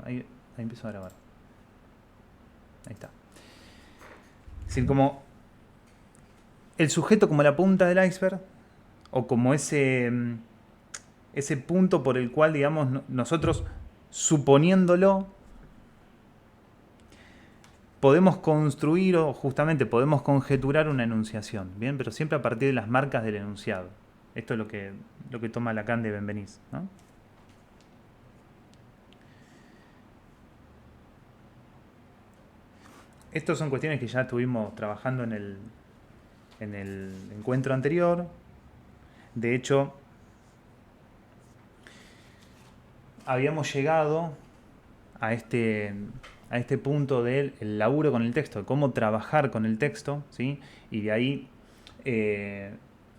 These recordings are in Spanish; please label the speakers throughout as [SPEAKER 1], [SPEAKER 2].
[SPEAKER 1] ahí empiezo a grabar. Ahí está. Es decir, como el sujeto como la punta del iceberg, o como ese punto por el cual, digamos, nosotros, suponiéndolo, podemos construir o justamente podemos conjeturar una enunciación, ¿bien? Pero siempre a partir de las marcas del enunciado. Esto es lo que toma Lacan de Benveniste, ¿no? Estas son cuestiones que ya estuvimos trabajando en el encuentro anterior. De hecho, habíamos llegado a este punto del laburo con el texto, de cómo trabajar con el texto, ¿sí? Y de ahí,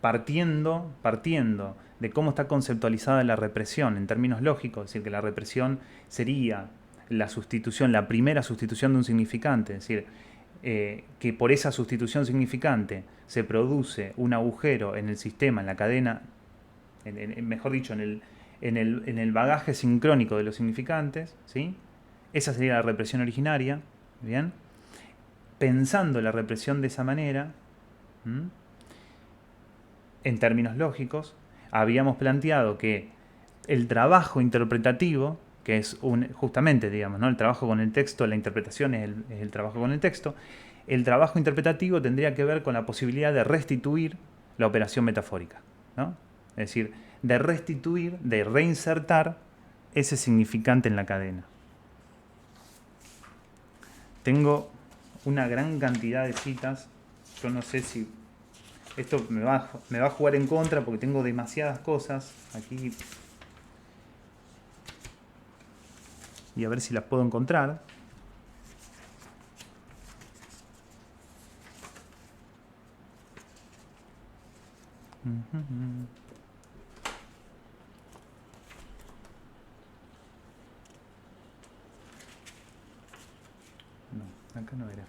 [SPEAKER 1] partiendo de cómo está conceptualizada la represión en términos lógicos, es decir, que la represión sería la sustitución, la primera sustitución de un significante, es decir, que por esa sustitución significante se produce un agujero en el sistema, en la cadena, mejor dicho, en el bagaje sincrónico de los significantes, ¿sí? Esa sería la represión originaria, ¿bien? Pensando la represión de esa manera, en términos lógicos, habíamos planteado que el trabajo interpretativo, que es justamente, digamos, ¿no? El trabajo con el texto, la interpretación es el trabajo con el texto, el trabajo interpretativo tendría que ver con la posibilidad de restituir la operación metafórica, ¿no? Es decir, de restituir, de reinsertar ese significante en la cadena. Tengo una gran cantidad de citas, yo no sé si esto me va a jugar en contra porque tengo demasiadas cosas aquí. Y a ver si las puedo encontrar. No, acá no era.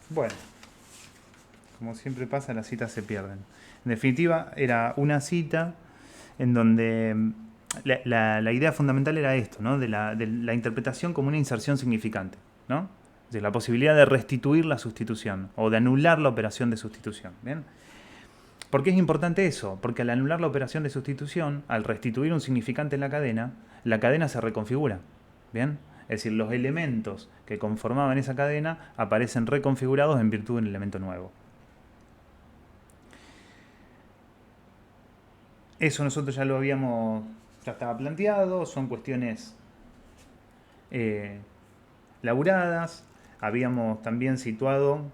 [SPEAKER 1] Bueno, como siempre pasa, las citas se pierden. En definitiva, era una cita en donde la idea fundamental era esto, ¿no? De la interpretación como una inserción significante, ¿no? De la posibilidad de restituir la sustitución o de anular la operación de sustitución. ¿Bien? ¿Por qué es importante eso? Porque al anular la operación de sustitución, al restituir un significante en la cadena se reconfigura. ¿Bien? Es decir, los elementos que conformaban esa cadena aparecen reconfigurados en virtud de un elemento nuevo. Eso nosotros ya ya estaba planteado, son cuestiones laburadas. Habíamos también situado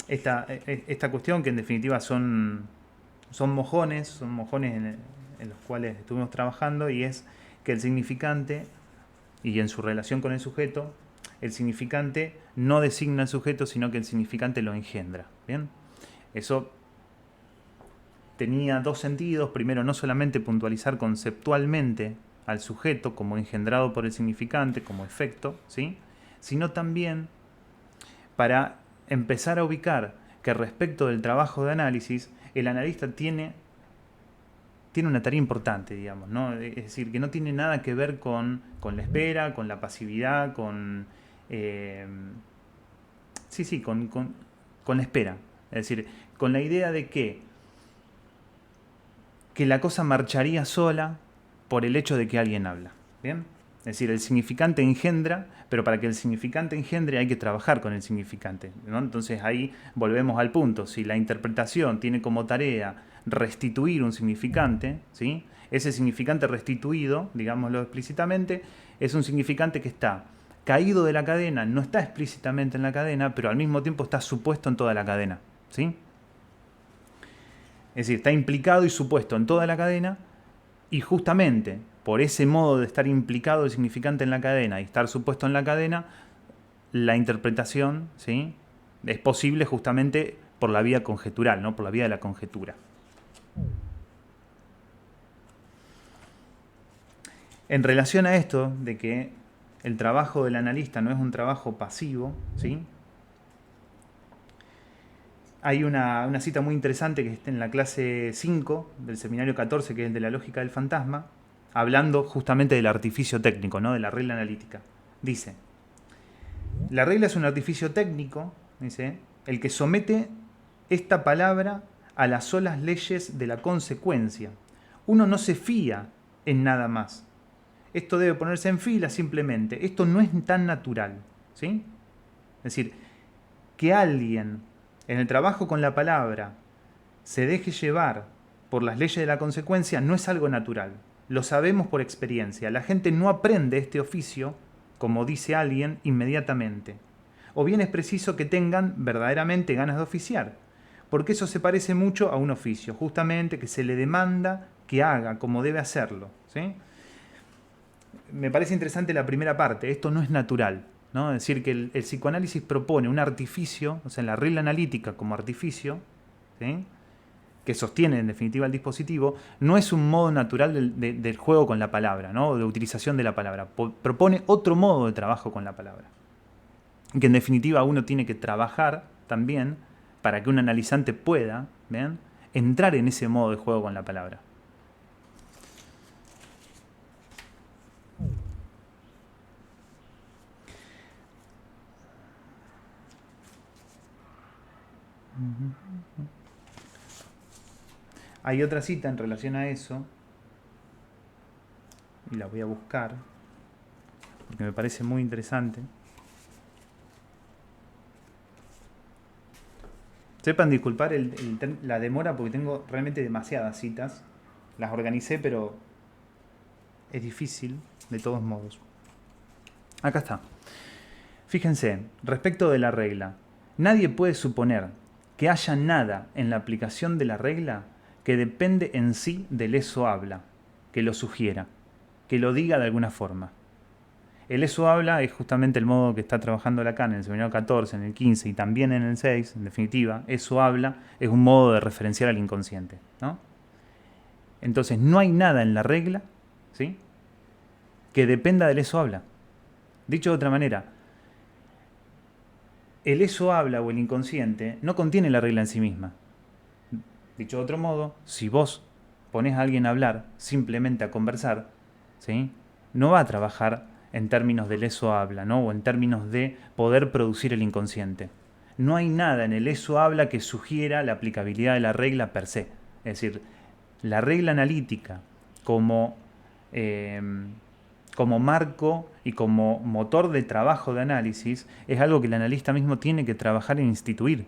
[SPEAKER 1] esta cuestión que en definitiva son mojones en los cuales estuvimos trabajando, y es que el significante, y en su relación con el sujeto, el significante no designa al sujeto, sino que el significante lo engendra. ¿Bien? Eso tenía dos sentidos. Primero, no solamente puntualizar conceptualmente al sujeto como engendrado por el significante, como efecto, ¿sí? Sino también para empezar a ubicar que respecto del trabajo de análisis, el analista tiene una tarea importante, digamos, ¿no? Es decir, que no tiene nada que ver con la espera, con la pasividad, con la espera. Es decir, con la idea de que la cosa marcharía sola por el hecho de que alguien habla. ¿Bien? Es decir, el significante engendra, pero para que el significante engendre hay que trabajar con el significante, ¿no? Entonces ahí volvemos al punto. Si la interpretación tiene como tarea restituir un significante, ¿sí? Ese significante restituido, digámoslo explícitamente, es un significante que está caído de la cadena, no está explícitamente en la cadena, pero al mismo tiempo está supuesto en toda la cadena, ¿sí? Es decir, está implicado y supuesto en toda la cadena, y justamente por ese modo de estar implicado el significante en la cadena y estar supuesto en la cadena, la interpretación, ¿sí?, es posible justamente por la vía conjetural, ¿no? Por la vía de la conjetura. En relación a esto de que el trabajo del analista no es un trabajo pasivo, ¿sí?, Hay una cita muy interesante que está en la clase 5 del seminario 14, que es el de la lógica del fantasma, hablando justamente del artificio técnico, ¿no? De la regla analítica. Dice, la regla es un artificio técnico, dice, el que somete esta palabra a las solas leyes de la consecuencia. Uno no se fía en nada más. Esto debe ponerse en fila simplemente. Esto no es tan natural, ¿sí? Es decir, que alguien en el trabajo con la palabra se deje llevar por las leyes de la consecuencia no es algo natural. Lo sabemos por experiencia. La gente no aprende este oficio, como dice alguien, inmediatamente. O bien es preciso que tengan verdaderamente ganas de oficiar, porque eso se parece mucho a un oficio, justamente que se le demanda que haga como debe hacerlo, ¿sí? Me parece interesante la primera parte, esto no es natural, ¿no? Es decir, que el psicoanálisis propone un artificio, o sea, la regla analítica como artificio, ¿sí? Que sostiene en definitiva el dispositivo, no es un modo natural del juego con la palabra, ¿no? De utilización de la palabra. Propone otro modo de trabajo con la palabra. Que en definitiva uno tiene que trabajar también para que un analizante pueda, ¿ven?, entrar en ese modo de juego con la palabra. Hay otra cita en relación a eso, y la voy a buscar, porque me parece muy interesante. Sepan disculpar la demora porque tengo realmente demasiadas citas. Las organicé, pero es difícil de todos modos. Acá está. Fíjense, respecto de la regla, nadie puede suponer que haya nada en la aplicación de la regla que depende en sí del eso habla, que lo sugiera, que lo diga de alguna forma. El eso habla es justamente el modo que está trabajando Lacan en el seminario 14, en el 15 y también en el 6, en definitiva. Eso habla es un modo de referenciar al inconsciente, ¿no? Entonces no hay nada en la regla, ¿sí?, que dependa del eso habla. Dicho de otra manera, el eso habla o el inconsciente no contiene la regla en sí misma. Dicho de otro modo, si vos ponés a alguien a hablar, simplemente a conversar, ¿sí?, no va a trabajar en términos del eso habla, ¿no?, o en términos de poder producir el inconsciente. No hay nada en el eso habla que sugiera la aplicabilidad de la regla per se. Es decir, la regla analítica como marco y como motor de trabajo de análisis es algo que el analista mismo tiene que trabajar en instituir,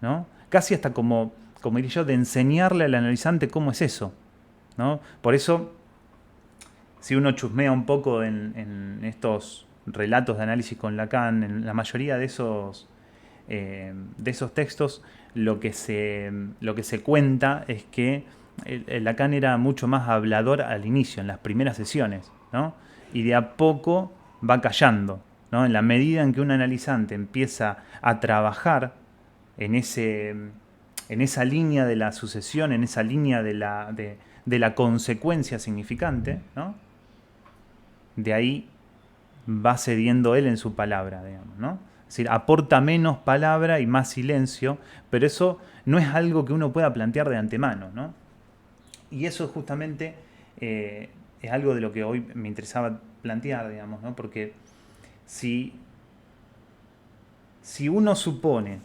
[SPEAKER 1] ¿no? Casi hasta como diría yo, de enseñarle al analizante cómo es eso, ¿no? Por eso, si uno chusmea un poco en estos relatos de análisis con Lacan, en la mayoría de esos textos, lo que se cuenta es que el Lacan era mucho más hablador al inicio, en las primeras sesiones, ¿no? Y de a poco va callando, ¿no? En la medida en que un analizante empieza a trabajar en esa línea de la sucesión, en esa línea de la consecuencia significante, ¿no?, de ahí va cediendo él en su palabra, digamos, ¿no? Es decir, aporta menos palabra y más silencio, pero eso no es algo que uno pueda plantear de antemano, ¿no? Y eso justamente es algo de lo que hoy me interesaba plantear, digamos, ¿no? Porque si uno supone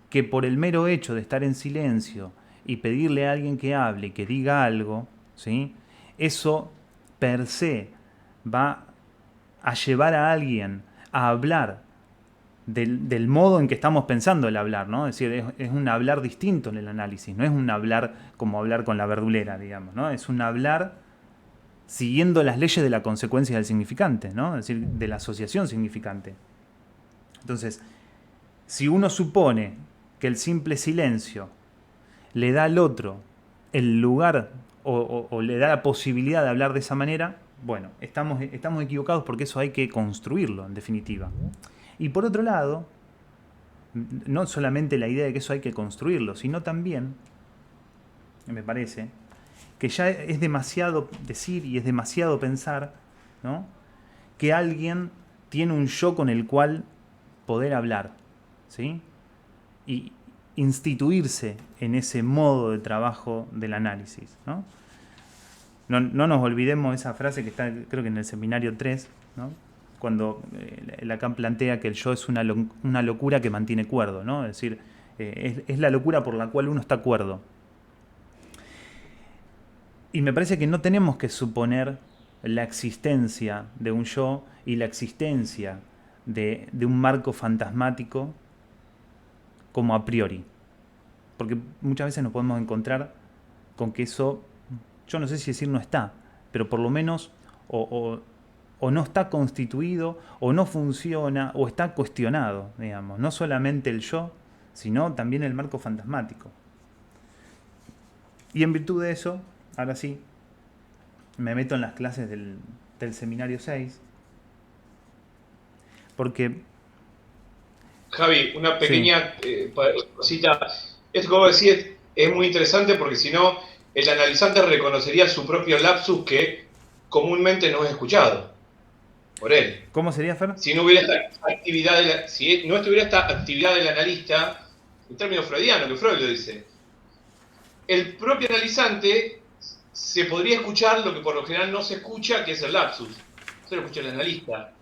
[SPEAKER 1] que por el mero hecho de estar en silencio y pedirle a alguien que hable, que diga algo, ¿sí?, eso per se va a llevar a alguien a hablar del modo en que estamos pensando el hablar, ¿no? Es decir, es un hablar distinto en el análisis, no es un hablar como hablar con la verdulera, digamos, ¿no? Es un hablar siguiendo las leyes de la consecuencia del significante, ¿no? Es decir, de la asociación significante. Entonces, si uno supone que el simple silencio le da al otro el lugar o le da la posibilidad de hablar de esa manera, bueno, estamos equivocados porque eso hay que construirlo, en definitiva. Y por otro lado, no solamente la idea de que eso hay que construirlo, sino también, me parece, que ya es demasiado decir y es demasiado pensar, ¿no?, que alguien tiene un yo con el cual poder hablar, ¿sí? y instituirse en ese modo de trabajo del análisis, ¿no? No nos olvidemos esa frase que está, creo que en el seminario 3, ¿no? Cuando Lacan plantea que el yo es una locura que mantiene cuerdo, ¿no? Es decir, es la locura por la cual uno está cuerdo. Y me parece que no tenemos que suponer la existencia de un yo y la existencia de un marco fantasmático como a priori. Porque muchas veces nos podemos encontrar con que eso, yo no sé si decir no está, pero por lo menos o no está constituido, o no funciona, o está cuestionado, digamos. No solamente el yo, sino también el marco fantasmático. Y en virtud de eso, ahora sí, me meto en las clases del seminario 6, porque...
[SPEAKER 2] Javi, una
[SPEAKER 1] Sí,
[SPEAKER 2] pequeña cosita. Esto que vos decís es muy interesante porque si no, el analizante reconocería su propio lapsus que comúnmente no es escuchado por él.
[SPEAKER 1] ¿cómo sería, Fer?
[SPEAKER 2] Si no hubiera esta actividad, si no estuviera esta actividad del analista, en términos freudianos, que Freud lo dice, el propio analizante se podría escuchar lo que por lo general no se escucha, que es el lapsus. Se lo escucha el analista.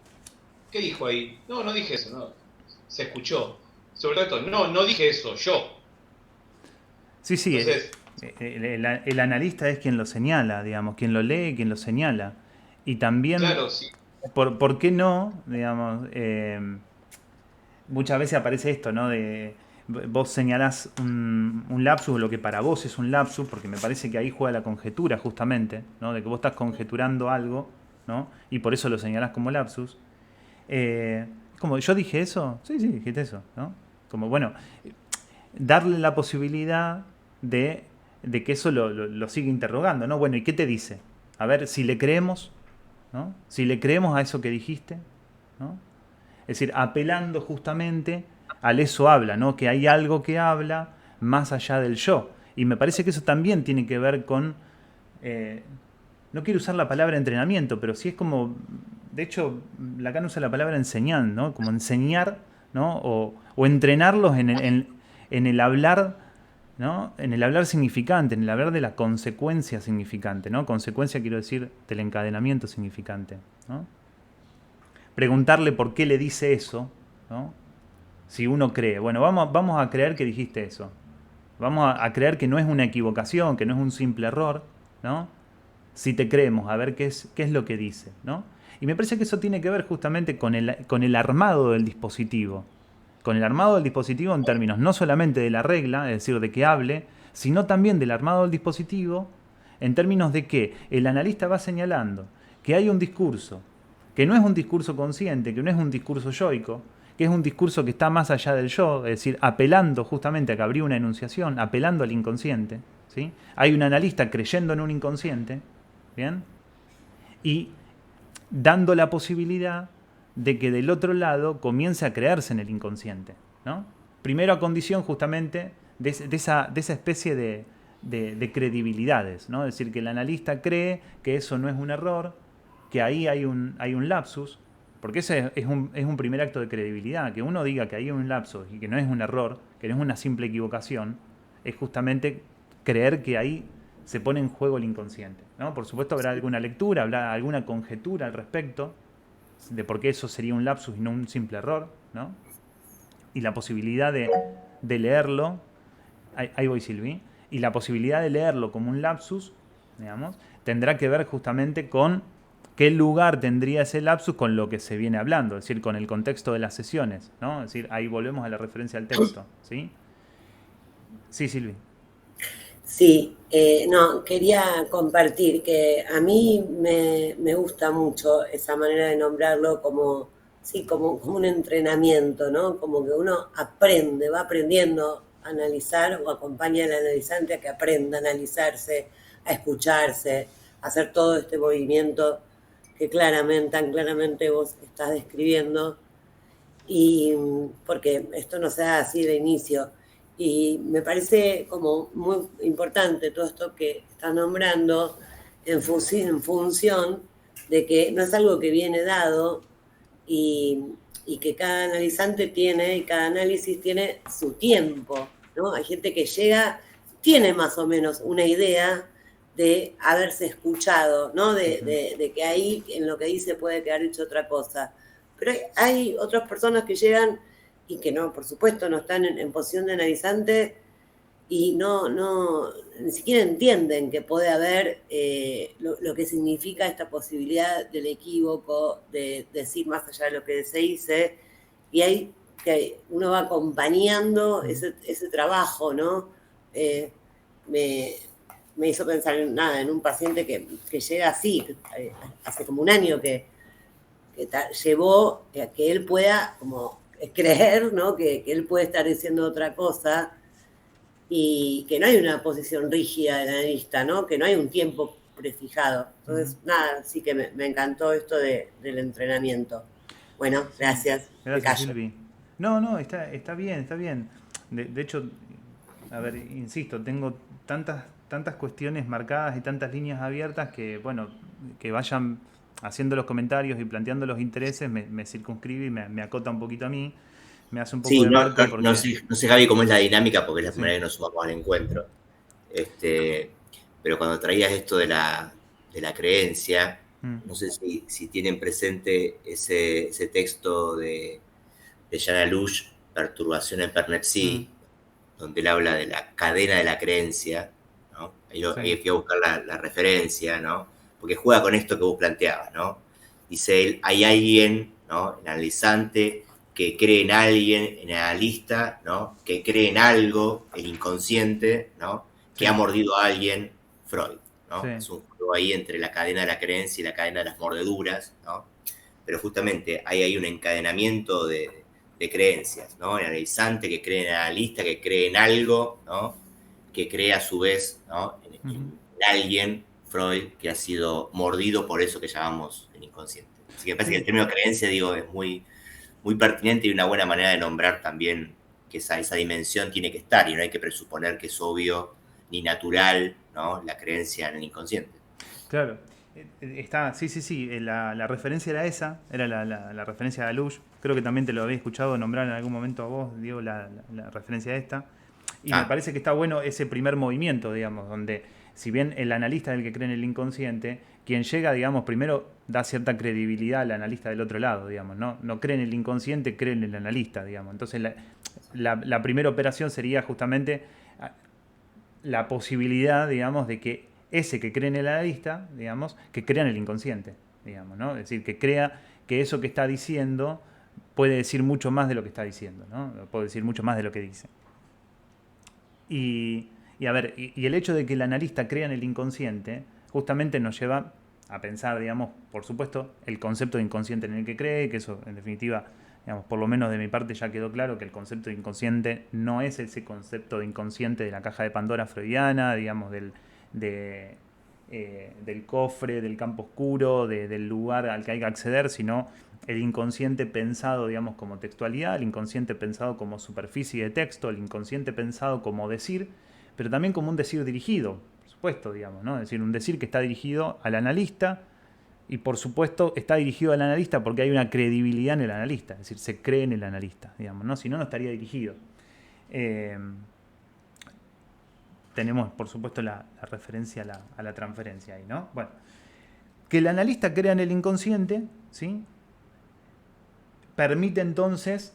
[SPEAKER 2] ¿Qué dijo ahí? No, no dije eso, no. Se escuchó. Sobre todo, no dije eso, yo.
[SPEAKER 1] Sí, sí,
[SPEAKER 2] Entonces,
[SPEAKER 1] el analista es quien lo señala, digamos, quien lo lee, quien lo señala. Y también,
[SPEAKER 2] claro, sí.
[SPEAKER 1] ¿por qué no? Digamos, muchas veces aparece esto, ¿no? De vos señalás un lapsus, lo que para vos es un lapsus, porque me parece que ahí juega la conjetura justamente, ¿no? De que vos estás conjeturando algo, ¿no? Y por eso lo señalás como lapsus. Como, ¿yo dije eso? Sí, sí, dijiste eso, ¿no? Como, bueno, darle la posibilidad de que eso lo siga interrogando, ¿no? Bueno, ¿y qué te dice? A ver, si le creemos, ¿no? Si le creemos a eso que dijiste, ¿no? Es decir, apelando justamente al eso habla, ¿no? Que hay algo que habla más allá del yo. Y me parece que eso también tiene que ver con, eh, no quiero usar la palabra entrenamiento, pero sí es como, de hecho, Lacan usa la palabra enseñar, ¿no? Como enseñar, ¿no? O entrenarlos en el hablar, ¿no? En el hablar significante, en el hablar de la consecuencia significante, ¿no? Consecuencia quiero decir del encadenamiento significante, ¿no? Preguntarle por qué le dice eso, ¿no? Si uno cree, bueno, vamos a creer que dijiste eso. Vamos a creer que no es una equivocación, que no es un simple error, ¿no? Si te creemos, a ver qué es lo que dice, ¿no? Y me parece que eso tiene que ver justamente con el armado del dispositivo. Con el armado del dispositivo en términos no solamente de la regla, es decir, de que hable, sino también del armado del dispositivo en términos de que el analista va señalando que hay un discurso, que no es un discurso consciente, que no es un discurso yoico, que es un discurso que está más allá del yo, es decir, apelando justamente a que habría una enunciación, apelando al inconsciente, ¿sí? Hay un analista creyendo en un inconsciente, ¿bien? Y dando la posibilidad de que del otro lado comience a creerse en el inconsciente, ¿no? Primero a condición justamente de esa especie de credibilidades, ¿no? Es decir, que el analista cree que eso no es un error, que ahí hay un lapsus, porque ese es un primer acto de credibilidad, que uno diga que ahí hay un lapsus y que no es un error, que no es una simple equivocación, es justamente creer que ahí se pone en juego el inconsciente, ¿no? Por supuesto habrá alguna lectura, habrá alguna conjetura al respecto de por qué eso sería un lapsus y no un simple error, ¿no? Y la posibilidad de leerlo, ahí voy Silvi, y la posibilidad de leerlo como un lapsus, digamos, tendrá que ver justamente con qué lugar tendría ese lapsus con lo que se viene hablando, es decir, con el contexto de las sesiones, ¿no? Es decir, ahí volvemos a la referencia al texto, ¿sí? Sí, Silvi.
[SPEAKER 3] Sí, no, quería compartir que a mí me gusta mucho esa manera de nombrarlo como, sí, como un entrenamiento, ¿no? Como que uno aprende, va aprendiendo a analizar o acompaña al analizante a que aprenda a analizarse, a escucharse, a hacer todo este movimiento que claramente, tan claramente vos estás describiendo y porque esto no se da así de inicio. Y me parece como muy importante todo esto que estás nombrando en función de que no es algo que viene dado y, y que cada analizante tiene, y cada análisis tiene su tiempo, ¿no? Hay gente que llega, tiene más o menos una idea de haberse escuchado, ¿no? De que ahí en lo que dice puede quedar dicho otra cosa. Pero hay otras personas que llegan y que no, por supuesto, no están en posición de analizante y ni siquiera entienden que puede haber lo que significa esta posibilidad del equívoco, de decir más allá de lo que se dice, y ahí que uno va acompañando ese trabajo, ¿no? Me, me hizo pensar en un paciente que llega así, hace como un año que llevó a que él pueda como creer, ¿no? Que él puede estar diciendo otra cosa y que no hay una posición rígida del analista, ¿no? Que no hay un tiempo prefijado. Entonces, nada, sí que me encantó esto del entrenamiento. Bueno,
[SPEAKER 1] Sí.
[SPEAKER 3] gracias. Me
[SPEAKER 1] Gracias,
[SPEAKER 3] callo.
[SPEAKER 1] Silvi. No, está bien, está bien. De hecho, a ver, insisto, tengo tantas cuestiones marcadas y tantas líneas abiertas que, bueno, que vayan haciendo los comentarios y planteando los intereses me circunscribe y me acota un poquito a mí, me hace un poco
[SPEAKER 4] Sí,
[SPEAKER 1] de marco porque...
[SPEAKER 4] no sé, Gaby, cómo es la dinámica, porque es la
[SPEAKER 1] Sí.
[SPEAKER 4] primera vez que nos sumamos al encuentro. Pero cuando traías esto de la creencia, no sé si tienen presente ese texto de Jan Alush, Perturbación en Pernepsí, donde él habla de la cadena de la creencia, ¿no? Ahí hay que buscar la referencia, ¿no? Porque juega con esto que vos planteabas, ¿no? Dice él, hay alguien, ¿no? El analizante, que cree en alguien, en el analista, ¿no? Que cree en algo, el inconsciente, ¿no? Que ha mordido a alguien, Freud, ¿no?
[SPEAKER 1] Sí.
[SPEAKER 4] Es un juego ahí entre la cadena de la creencia y la cadena de las mordeduras, ¿no? Pero justamente hay un encadenamiento de creencias, ¿no? El analizante que cree en el analista, que cree en algo, ¿no? Que cree a su vez, ¿no? En alguien, Freud, que ha sido mordido por eso que llamamos el inconsciente. Así que me parece que el término creencia, digo, es muy pertinente y una buena manera de nombrar también que esa dimensión tiene que estar y no hay que presuponer que es obvio ni natural, ¿no? La creencia en el inconsciente.
[SPEAKER 1] Claro. Sí. La referencia era esa, era la referencia de Alush. Creo que también te lo había escuchado nombrar en algún momento a vos, Diego, la referencia a esta. Y me parece que está bueno ese primer movimiento, digamos, donde si bien el analista es el que cree en el inconsciente, quien llega, digamos, primero da cierta credibilidad al analista del otro lado, digamos, no cree en el inconsciente, cree en el analista, digamos. Entonces la primera operación sería justamente la posibilidad, digamos, de que ese que cree en el analista, digamos, que crea en el inconsciente, digamos, ¿no? Es decir, que crea que eso que está diciendo puede decir mucho más de lo que está diciendo, ¿no? Puede decir mucho más de lo que dice. Y a ver, y el hecho de que el analista crea en el inconsciente justamente nos lleva a pensar, digamos, por supuesto, el concepto de inconsciente en el que cree, que eso en definitiva, digamos, por lo menos de mi parte ya quedó claro que el concepto de inconsciente no es ese concepto de inconsciente de la caja de Pandora freudiana, digamos, del cofre, del campo oscuro, del lugar al que hay que acceder, sino el inconsciente pensado, digamos, como textualidad, el inconsciente pensado como superficie de texto, el inconsciente pensado como decir, pero también como un decir dirigido, por supuesto, digamos, ¿no? Es decir, un decir que está dirigido al analista y, por supuesto, está dirigido al analista porque hay una credibilidad en el analista, es decir, se cree en el analista, digamos, ¿no? Si no, no estaría dirigido. Tenemos, por supuesto, la referencia a la transferencia ahí, ¿no? Bueno, que el analista crea en el inconsciente, ¿sí? Permite entonces,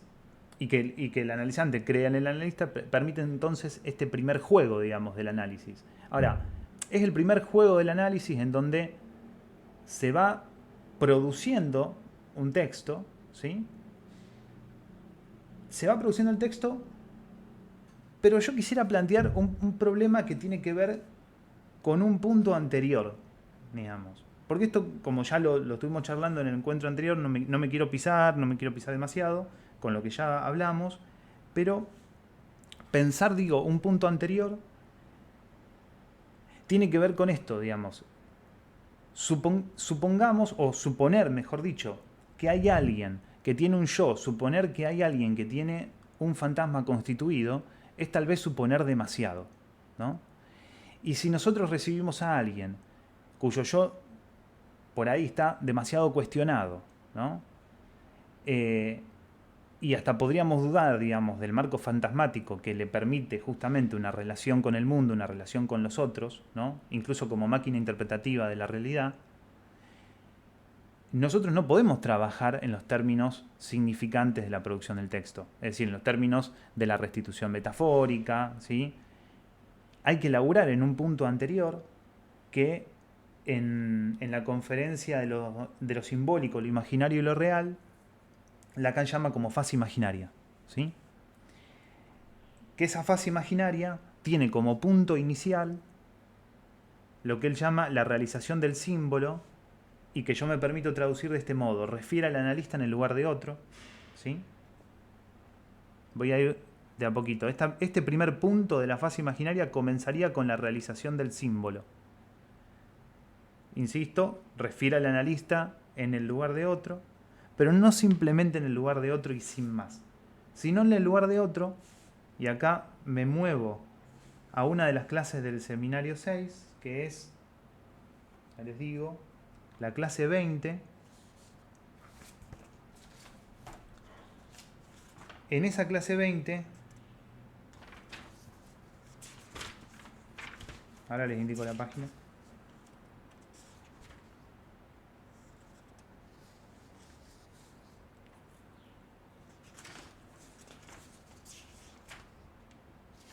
[SPEAKER 1] y que el analizante crea en el analista, permite entonces este primer juego, digamos, del análisis. Ahora, es el primer juego del análisis en donde se va produciendo un texto, ¿sí? Se va produciendo el texto, pero yo quisiera plantear un problema que tiene que ver con un punto anterior, digamos. Porque esto, como ya lo estuvimos charlando en el encuentro anterior, no me quiero pisar demasiado con lo que ya hablamos, pero pensar, digo, un punto anterior tiene que ver con esto, digamos. Supongamos, o suponer, mejor dicho, que hay alguien que tiene un yo, suponer que hay alguien que tiene un fantasma constituido, es tal vez suponer demasiado, ¿no? Y si nosotros recibimos a alguien cuyo yo por ahí está demasiado cuestionado, ¿no? y hasta podríamos dudar, digamos, del marco fantasmático que le permite justamente una relación con el mundo, una relación con los otros, ¿no? Incluso como máquina interpretativa de la realidad, nosotros no podemos trabajar en los términos significantes de la producción del texto, es decir, en los términos de la restitución metafórica, ¿sí? Hay que laburar en un punto anterior que en la conferencia de lo simbólico, lo imaginario y lo real, Lacan llama como fase imaginaria, ¿sí? Que esa fase imaginaria tiene como punto inicial lo que él llama la realización del símbolo, y que yo me permito traducir de este modo: refiere al analista en el lugar de otro, ¿sí? Voy a ir de a poquito. Este primer punto de la fase imaginaria comenzaría con la realización del símbolo. Insisto, refiere al analista en el lugar de otro, pero no simplemente en el lugar de otro y sin más, sino en el lugar de otro, y acá me muevo a una de las clases del seminario 6, que es, ya les digo, la clase 20. En esa clase 20, ahora les indico la página.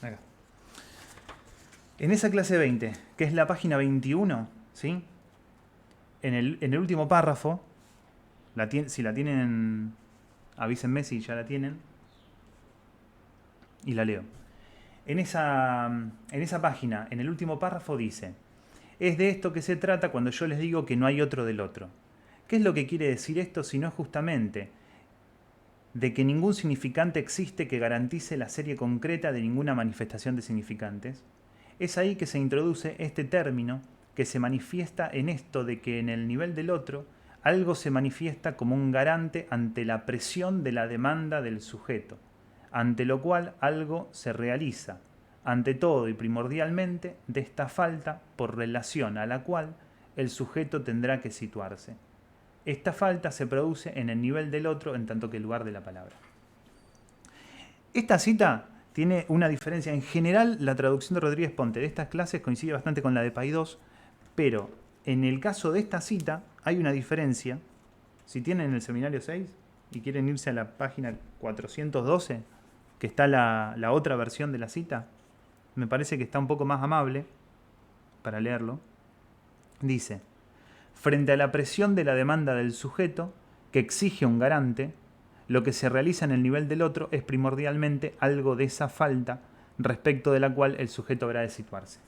[SPEAKER 1] Acá. En esa clase 20, que es la página 21, ¿sí? En el último párrafo, si la tienen, avísenme si ya la tienen, y la leo. En esa página, en el último párrafo dice: es de esto que se trata cuando yo les digo que no hay otro del otro. ¿Qué es lo que quiere decir esto si no es justamente de que ningún significante existe que garantice la serie concreta de ninguna manifestación de significantes? Es ahí que se introduce este término que se manifiesta en esto de que en el nivel del otro algo se manifiesta como un garante ante la presión de la demanda del sujeto, ante lo cual algo se realiza, ante todo y primordialmente de esta falta por relación a la cual el sujeto tendrá que situarse. Esta falta se produce en el nivel del otro en tanto que lugar de la palabra. Esta cita tiene una diferencia. En general, la traducción de Rodríguez Ponte de estas clases coincide bastante con la de Paidós, pero en el caso de esta cita hay una diferencia. Si tienen el seminario 6 y quieren irse a la página 412, que está la otra versión de la cita, me parece que está un poco más amable para leerlo. Dice: frente a la presión de la demanda del sujeto, que exige un garante, lo que se realiza en el nivel del otro es primordialmente algo de esa falta respecto de la cual el sujeto habrá de situarse.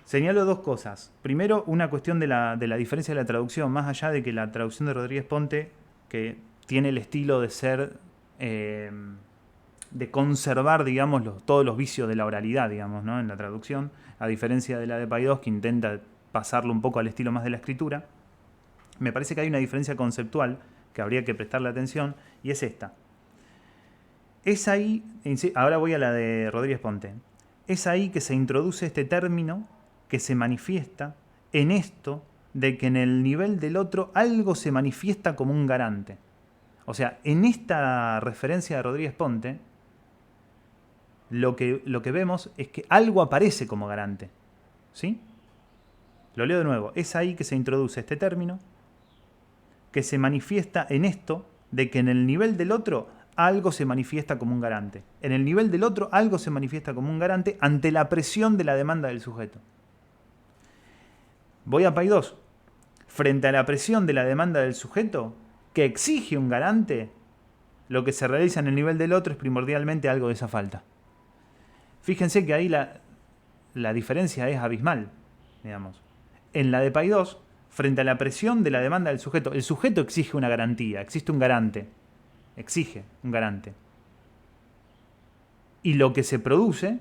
[SPEAKER 1] Señalo dos cosas. Primero, una cuestión de la diferencia de la traducción, más allá de que la traducción de Rodríguez Ponte, que tiene el estilo de ser, de conservar, digamos, todos los vicios de la oralidad, digamos, ¿no?, en la traducción, a diferencia de la de Paidós, que intenta pasarlo un poco al estilo más de la escritura, me parece que hay una diferencia conceptual que habría que prestarle atención, y es esta. Es ahí, ahora voy a la de Rodríguez Ponte, es ahí que se introduce este término que se manifiesta en esto de que en el nivel del otro algo se manifiesta como un garante. O sea, en esta referencia de Rodríguez Ponte, lo que vemos es que algo aparece como garante. ¿Sí? Lo leo de nuevo. Es ahí que se introduce este término que se manifiesta en esto de que en el nivel del otro algo se manifiesta como un garante. En el nivel del otro algo se manifiesta como un garante ante la presión de la demanda del sujeto. Voy a Paidós. Frente a la presión de la demanda del sujeto, que exige un garante, lo que se realiza en el nivel del otro es primordialmente algo de esa falta. Fíjense que ahí la diferencia es abismal, digamos. En la de Paidós, frente a la presión de la demanda del sujeto, el sujeto exige una garantía, existe un garante, exige un garante. Y lo que se produce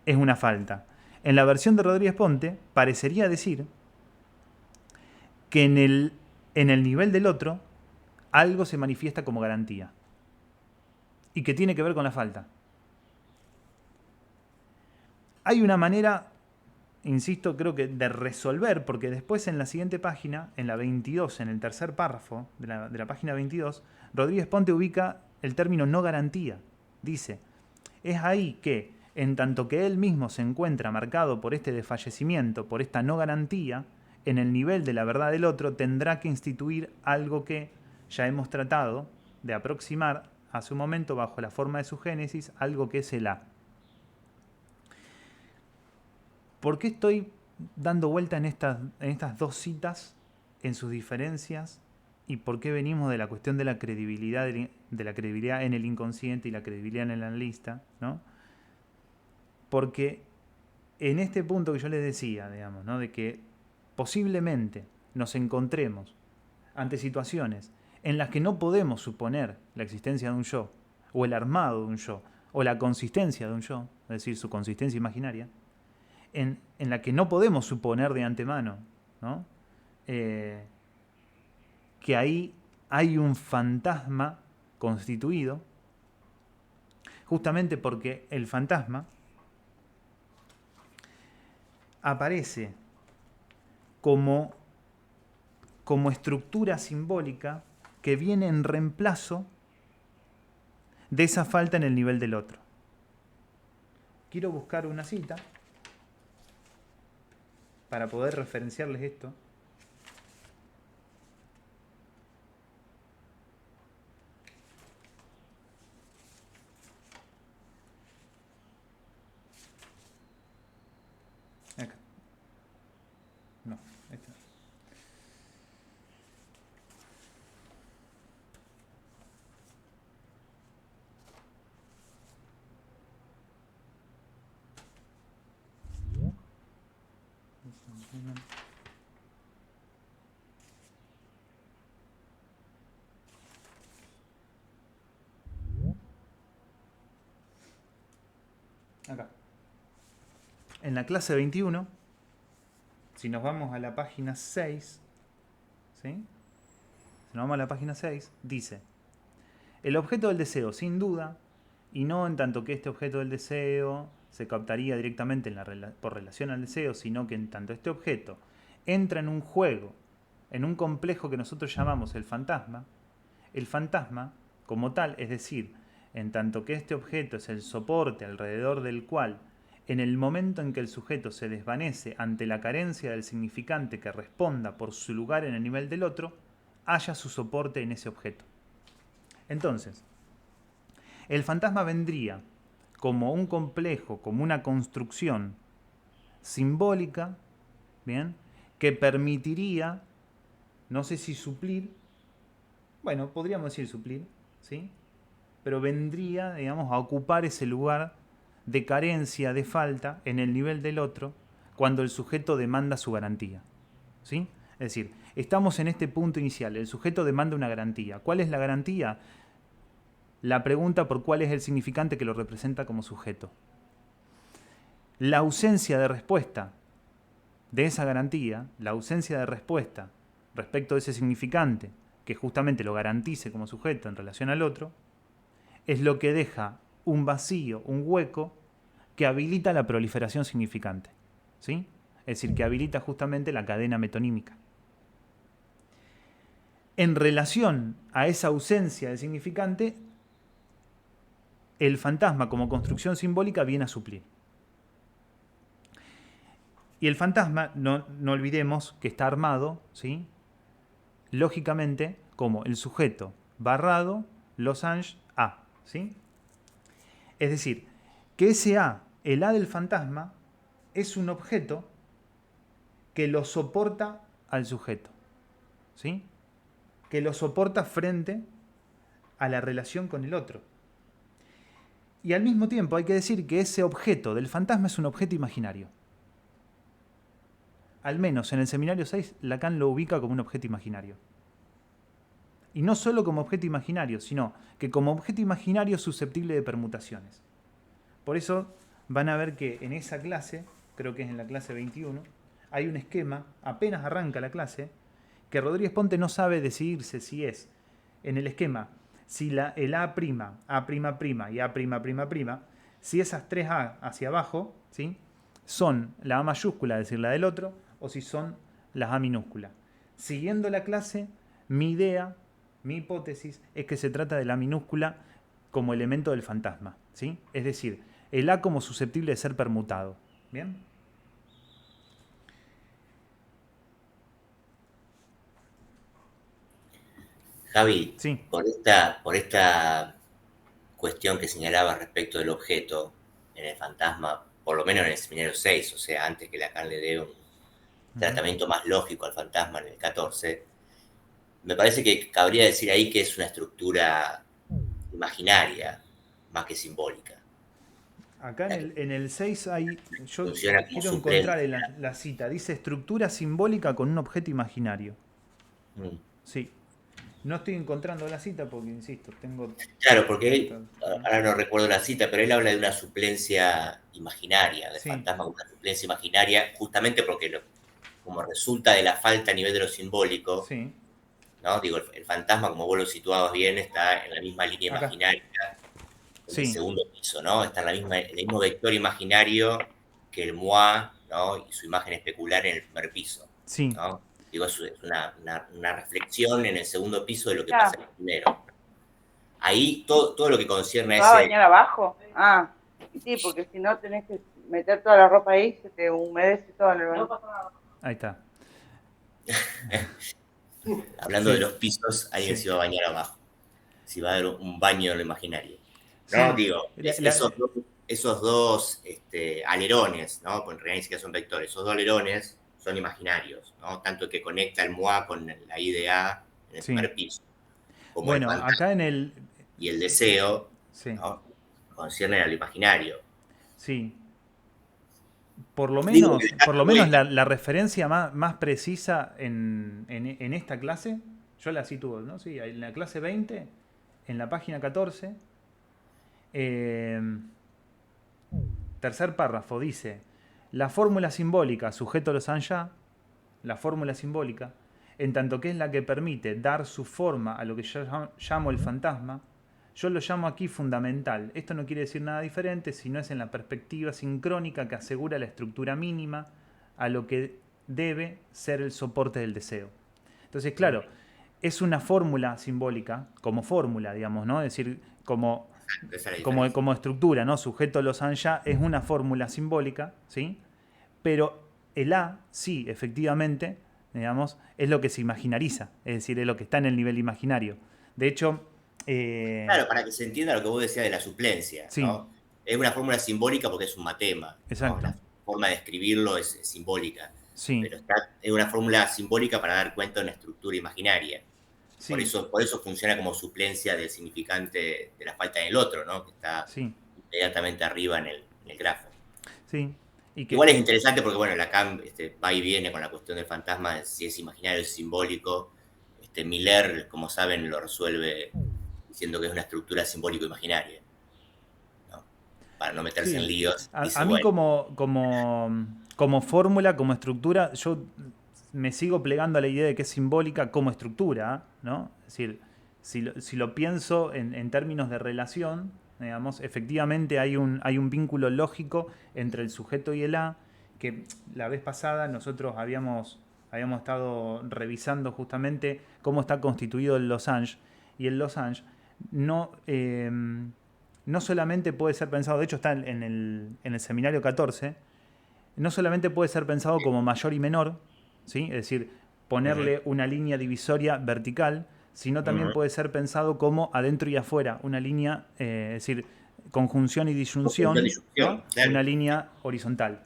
[SPEAKER 1] es una falta. En la versión de Rodríguez Ponte, parecería decir que en el nivel del otro algo se manifiesta como garantía y que tiene que ver con la falta. Hay una manera insisto, creo que de resolver, porque después en la siguiente página, en la 22, en el tercer párrafo de la página 22, Rodríguez Ponte ubica el término no garantía. Dice, es ahí que, en tanto que él mismo se encuentra marcado por este desfallecimiento, por esta no garantía, en el nivel de la verdad del otro tendrá que instituir algo que ya hemos tratado de aproximar hace un momento bajo la forma de su génesis, algo que es el A. ¿Por qué estoy dando vuelta en estas dos citas, en sus diferencias, y por qué venimos de la cuestión de la credibilidad en el inconsciente y la credibilidad en el analista, ¿no? Porque en este punto que yo les decía, digamos, ¿no? De que posiblemente nos encontremos ante situaciones en las que no podemos suponer la existencia de un yo, o el armado de un yo, o la consistencia de un yo, es decir, su consistencia imaginaria, en la que no podemos suponer de antemano, ¿no? Que ahí hay un fantasma constituido, justamente porque el fantasma aparece como estructura simbólica que viene en reemplazo de esa falta en el nivel del otro. Quiero buscar una cita para poder referenciarles esto. Acá. No, esta. Acá. En la clase 21, si nos vamos a la página 6, ¿sí? Si nos vamos a la página 6, dice: el objeto del deseo, sin duda, y no en tanto que este objeto del deseo se captaría directamente por relación al deseo, sino que en tanto este objeto entra en un juego, en un complejo que nosotros llamamos el fantasma como tal, es decir, en tanto que este objeto es el soporte alrededor del cual, en el momento en que el sujeto se desvanece ante la carencia del significante que responda por su lugar en el nivel del otro, haya su soporte en ese objeto. Entonces, el fantasma vendría como un complejo, como una construcción simbólica, ¿bien?, que permitiría, no sé si suplir, bueno, podríamos decir suplir, ¿sí?, pero vendría, digamos, a ocupar ese lugar de carencia, de falta, en el nivel del otro, cuando el sujeto demanda su garantía, ¿sí? Es decir, estamos en este punto inicial, el sujeto demanda una garantía. ¿Cuál es la garantía? La pregunta por cuál es el significante que lo representa como sujeto. La ausencia de respuesta de esa garantía, la ausencia de respuesta respecto de ese significante que justamente lo garantice como sujeto en relación al otro, es lo que deja un vacío, un hueco, que habilita la proliferación significante, ¿sí? Es decir, que habilita justamente la cadena metonímica. En relación a esa ausencia de significante, el fantasma como construcción simbólica viene a suplir. Y el fantasma, no olvidemos que está armado, ¿sí?, lógicamente, como el sujeto barrado, losange, A, ¿sí? Es decir, que ese A, el A del fantasma, es un objeto que lo soporta al sujeto, ¿sí?, que lo soporta frente a la relación con el otro. Y al mismo tiempo hay que decir que ese objeto del fantasma es un objeto imaginario. Al menos en el seminario 6, Lacan lo ubica como un objeto imaginario. Y no solo como objeto imaginario, sino que como objeto imaginario susceptible de permutaciones. Por eso van a ver que en esa clase, creo que es en la clase 21, hay un esquema, apenas arranca la clase, que Rodríguez Ponte no sabe decidirse si es en el esquema, si el A', A'' y A'', si esas tres A hacia abajo, ¿sí?, son la A mayúscula, es decir, la del otro, o si son las A minúsculas. Siguiendo la clase, mi idea, mi hipótesis, es que se trata de la minúscula como elemento del fantasma, ¿sí? Es decir, el A como susceptible de ser permutado. ¿Bien?
[SPEAKER 4] Javi,
[SPEAKER 1] Sí.
[SPEAKER 4] por esta cuestión que señalaba respecto del objeto en el fantasma, por lo menos en el seminario 6, o sea, antes que Lacan le dé un tratamiento más lógico al fantasma en el 14, me parece que cabría decir ahí que es una estructura imaginaria más que simbólica.
[SPEAKER 1] Acá en el 6 hay, yo
[SPEAKER 4] Funciona como
[SPEAKER 1] quiero encontrar
[SPEAKER 4] suplencia.
[SPEAKER 1] la cita, dice estructura simbólica con un objeto imaginario. Sí. No estoy encontrando la cita porque, insisto, tengo...
[SPEAKER 4] Claro, porque él, ahora no recuerdo la cita, pero él habla de una suplencia imaginaria, del
[SPEAKER 1] Sí.
[SPEAKER 4] fantasma como una suplencia imaginaria, justamente porque como resulta de la falta a nivel de lo simbólico,
[SPEAKER 1] Sí.
[SPEAKER 4] ¿no? Digo, el fantasma, como vos lo situabas bien, está en la misma línea
[SPEAKER 1] Acá.
[SPEAKER 4] imaginaria, en
[SPEAKER 1] Sí.
[SPEAKER 4] el segundo piso, ¿no? Está en el mismo vector imaginario que el moi, ¿no? Y su imagen especular en el primer piso,
[SPEAKER 1] Sí.
[SPEAKER 4] ¿no? Digo, es una reflexión en el segundo piso de lo que pasa en el primero. Ahí todo lo que concierne a
[SPEAKER 5] ¿Te vas a
[SPEAKER 4] ese...
[SPEAKER 5] bañar abajo? Ah, sí, porque si no tenés que meter toda la ropa ahí, se te humedece todo en el baño.
[SPEAKER 1] Ahí está.
[SPEAKER 4] Hablando
[SPEAKER 1] Sí.
[SPEAKER 4] de los pisos, alguien
[SPEAKER 1] Sí.
[SPEAKER 4] se va a bañar abajo. Si va a haber un baño en lo imaginario.
[SPEAKER 1] Sí.
[SPEAKER 4] No, digo, esos dos alerones, ¿no? Pues en realidad ni siquiera son vectores, esos dos alerones son imaginarios, ¿no? Tanto el que conecta el MOA con la IDA en el
[SPEAKER 1] Sí.
[SPEAKER 4] primer piso, como
[SPEAKER 1] Bueno,
[SPEAKER 4] el fantasma
[SPEAKER 1] acá en el...
[SPEAKER 4] y el deseo,
[SPEAKER 1] Sí.
[SPEAKER 4] ¿no? Conciernen al imaginario.
[SPEAKER 1] Sí. Por lo
[SPEAKER 4] Digo,
[SPEAKER 1] menos la referencia más precisa en esta clase, yo la sitúo, ¿no? Sí, en la clase 20, en la página 14, tercer párrafo dice, la fórmula simbólica sujeto a los anja, la fórmula simbólica, en tanto que es la que permite dar su forma a lo que yo llamo el fantasma, yo lo llamo aquí fundamental. Esto no quiere decir nada diferente, sino es en la perspectiva sincrónica que asegura la estructura mínima a lo que debe ser el soporte del deseo. Entonces, claro, es una fórmula simbólica, como fórmula, digamos, ¿no? Es decir, como estructura, ¿no? Sujeto a los anja es una fórmula simbólica, ¿sí? Pero el A, sí, efectivamente, digamos, es lo que se imaginariza, es decir, es lo que está en el nivel imaginario. De hecho...
[SPEAKER 4] Claro, para que se entienda lo que vos decías de la suplencia,
[SPEAKER 1] sí.
[SPEAKER 4] ¿no? Es una fórmula simbólica porque es un matema.
[SPEAKER 1] Exacto.
[SPEAKER 4] ¿No? La forma de escribirlo es simbólica.
[SPEAKER 1] Sí.
[SPEAKER 4] Pero es una fórmula simbólica para dar cuenta de una estructura imaginaria.
[SPEAKER 1] Sí.
[SPEAKER 4] Por eso funciona como suplencia del significante de la falta en el otro, ¿no? Que está inmediatamente arriba en el grafo.
[SPEAKER 1] Sí.
[SPEAKER 4] Igual es interesante porque, bueno, Lacan va y viene con la cuestión del fantasma, si es imaginario o es simbólico. Miller, como saben, lo resuelve diciendo que es una estructura simbólico-imaginaria, ¿no? Para no meterse en líos.
[SPEAKER 1] A mí como fórmula, como estructura, yo me sigo plegando a la idea de que es simbólica como estructura, ¿no? Es decir, si lo pienso en términos de relación, digamos, efectivamente hay un vínculo lógico entre el sujeto y el A, que la vez pasada nosotros habíamos estado revisando justamente cómo está constituido el losange, y el losange no solamente puede ser pensado, de hecho está en el seminario 14, no solamente puede ser pensado como mayor y menor, ¿sí? Es decir, ponerle una línea divisoria vertical, sino también puede ser pensado como adentro y afuera, una línea, es decir, conjunción y disyunción, ¿no? Claro. Una línea horizontal.